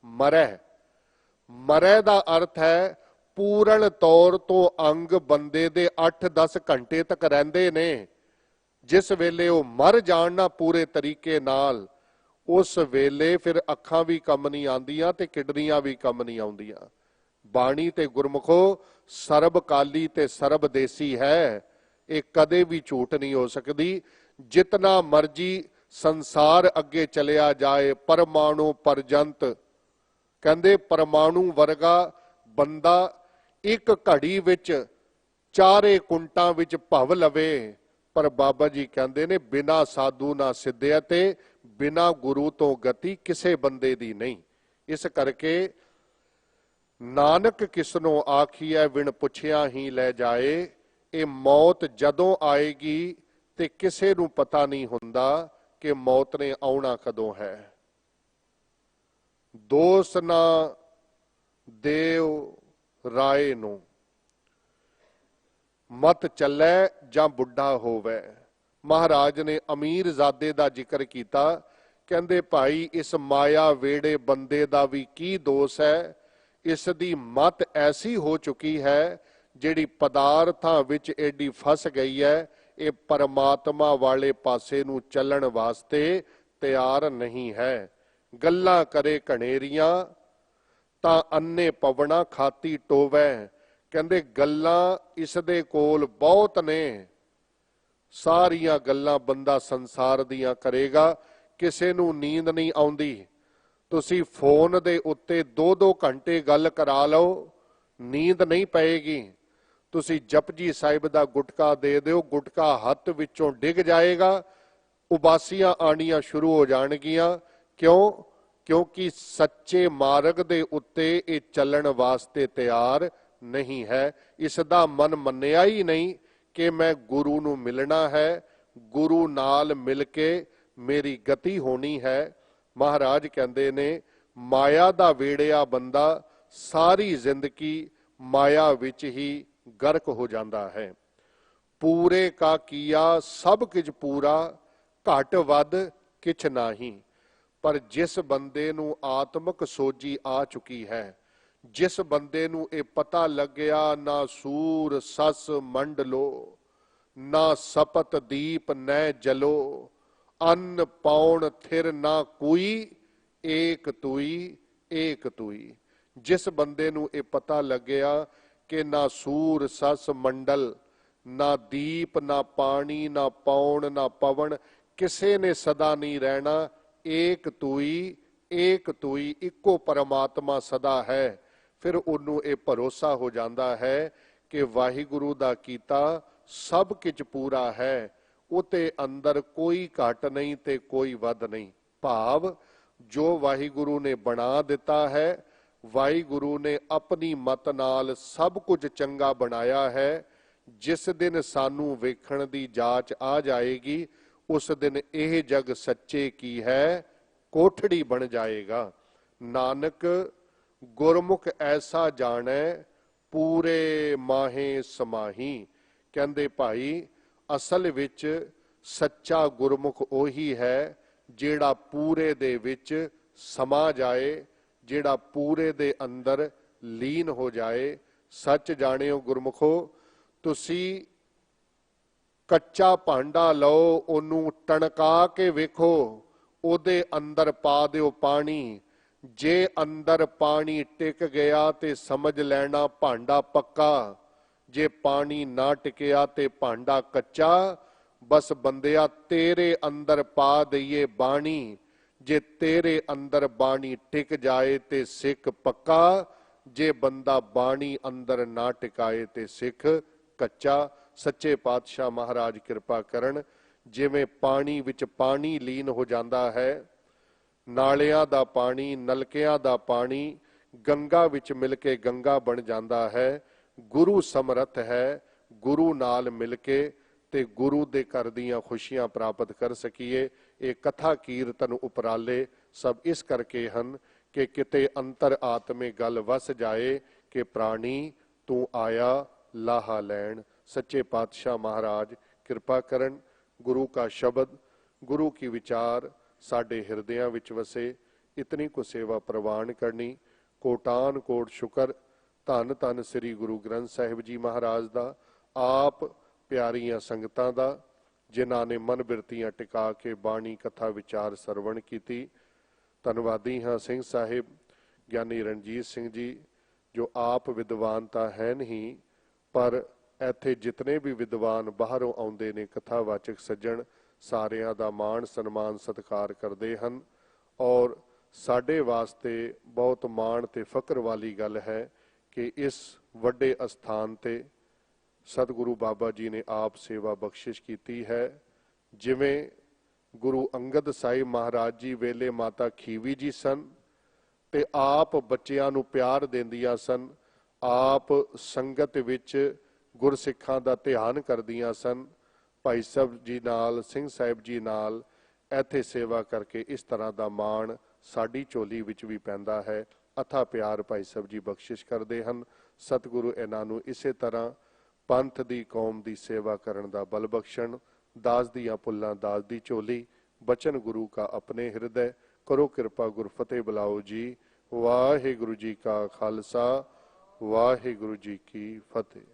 मरै, मरै दा अर्थ है पूर्ण तौर तो अंग बंदे दे 8-10 घंटे तक रहिंदे ने। जिस वेले वो मर जाण ना पूरे तरीके नाल, उस वेले फिर अखां भी कम नहीं आंदियां ते किडनियां भी कम नहीं आउंदियां। बाणी ते गुरमुखो सर्बकाली ते सर्वदेसी है, ये कदे भी झूठ नहीं हो सकती। जितना मर्जी संसार अगे चलिया जाए, परमाणु परजंत कहंदे परमाणु वर्गा बंदा एक घड़ी विच चारे कुंटां विच भव लवे, पर बाबा जी कहंदे ने बिना साधु ना सिद्धिया ते बिना गुरु तो गति किसे बंदे दी नहीं। इस करके नानक किसनों आखिए विण पुछिया ही लै जाए। ये मौत जदों आएगी ते किसे नूं पता नहीं हुंदा कि मौत ने आउणा कदों है। दोष ना देव राय नूं, मत चलै जां बुढ़ा होवे। महाराज ने अमीर जादे दा जिक्र कीता, कहंदे भाई इस माया वेड़े बंदे दा भी की दोष है। इस दी मत ऐसी हो चुकी है जिहड़ी पदार्थां विच एडी फस गई है, ये परमात्मा वाले पासे नूं चलण वास्ते तैयार नहीं है। गल्लां करे घनेरियां तां अन्ने पवना खाती टोवै। कहंदे गल्लां इस दे कोल बहुत ने, सारियां गल्लां बंदा संसार दियां करेगा, किसे नूं नींद नहीं आउंदी। तुसी फोन दे उत्ते 2-2 घंटे गल करा लो, नींद नहीं पएगी। तुसी जपजी साहिब दा गुटका दे दिओ, गुटका हत्थ विचों डिग जाएगा, उबासियां आनियां शुरू हो जाणगियां। क्यों? क्योंकि सच्चे मार्ग दे उत्ते ये चलण वास्ते तैयार नहीं है। इसदा मन मन्निया ही नहीं कि मैं गुरु नूं मिलना है, गुरु नाल मिल के मेरी गति होनी है। महाराज कहते ने माया दा वेड़िया बंदा सारी जिंदगी माया विच ही गर्क हो जाता है। पूरे का किया सब किछ पूरा, घट वध किछ नाही। पर जिस बंदे नूं आत्मक सोजी आ चुकी है, जिस बंदे नूं ये पता लग गया ना सूर सस मंडलो, ना सपत दीप न जलो, अन्न पाउण थिर ना कोई, एक तुई एक तुई। जिस बंदे नूं ये पता लग्या कि ना सूर सस मंडल, ना दीप, ना पानी, ना पाउण, ना पवन, किसे ने सदा नहीं रहना, एक तुई इको परमात्मा सदा है। फिर उन्हों ये भरोसा हो जाता है कि वाहिगुरु दा कीता सब किछ पूरा है, उते अंदर कोई घट नहीं ते कोई वध नहीं। भाव जो वाहिगुरु ने बना दिता है, वाहिगुरु ने अपनी मत नाल सब कुछ चंगा बनाया है। जिस दिन सानू वेखण दी जाच आ जाएगी, उस दिन यह जग सच्चे की है कोठड़ी बन जाएगा। नानक गुरमुख ऐसा जाने, पूरे माहे समाही। कहंदे भाई असल विच सच्चा गुरमुख ओही है जेड़ा पूरे दे विच समा जाए, जेड़ा पूरे दे अंदर लीन हो जाए। सच जानियो गुरमुखो, तुसी कच्चा भांडा लो, ओनू टणका के वेखो, ओदे अंदर पा दिओ पानी। जे अंदर पानी टिक गया ते समझ लेना भांडा पक्का, जे पानी ना टिकया ते भांडा कच्चा। बस बंदिया तेरे अंदर पा दईए बाणी, जे तेरे अंदर बाणी टिक जाए ते सिख पक्का, जे बंदा बाणी अंदर ना टिकाए ते सिख कच्चा। सच्चे पातशाह महाराज कृपा करन, जिवें पानी विच पानी लीन हो जाता है, नालियां दा पानी, नलकियां दा पानी गंगा विच मिल के गंगा बन जाता है। गुरु समर्थ है, गुरु नाल मिल के ते गुरु दे घर दियां खुशियां प्राप्त कर सकीए। ये कथा कीर्तन उपराले सब इस करके हन कि किते अंतर आत्मे गल वस जाए कि प्राणी तू आया लाहा लैन। सच्चे पातशाह महाराज कृपा करन, गुरु का शब्द, गुरु की विचार साडे हिरदियां विच वसे। इतनी को सेवा प्रवान करनी। कोटान कोट शुकर धन धन श्री गुरु ग्रंथ साहिब जी महाराज दा, आप प्यारियां संगतां दा, जिन्हां ने मन बिरतियां टिका के बाणी कथा विचार सरवण कीती। धन्नवादी हाँ सिंह साहिब ज्ञानी रणजीत सिंह जी, जो आप विद्वान तां है नहीं, पर ਇੱਥੇ जितने भी विद्वान बाहरों आउंदे ने कथावाचक सज्जण, सारियां दा मान सन्मान सत्कार करते हैं। और साडे वास्ते बहुत माण ते फकर वाली गल है कि इस वड्डे अस्थान ते सतगुरु बाबा जी ने आप सेवा बख्शिश की है। जिवें गुरु अंगद साहिब महाराज जी वेले माता खीवी जी सन ते आप बच्चियां नूं प्यार देंदियां सन, आप संगत विच गुरसिखां दा ध्यान करदियां सन। भाई साहब जी नाल, सिंह साहिब जी नाल इत्थे सेवा करके इस तरह दा माण साडी झोली विच भी पैंदा है। अथा प्यार भाई साहब जी बख्शिश करते हैं। सतगुरु इन्हां नूं इसे तरह पंथ दी कौम दी सेवा करन दा बल बख्शण। दास दियां पुल्लां दास दी झोली, बचन गुरु का अपने हृदय। करो कृपा गुर फतेह बुलाओ जी। वाहिगुरु जी का खालसा, वाहिगुरु जी की फतेह।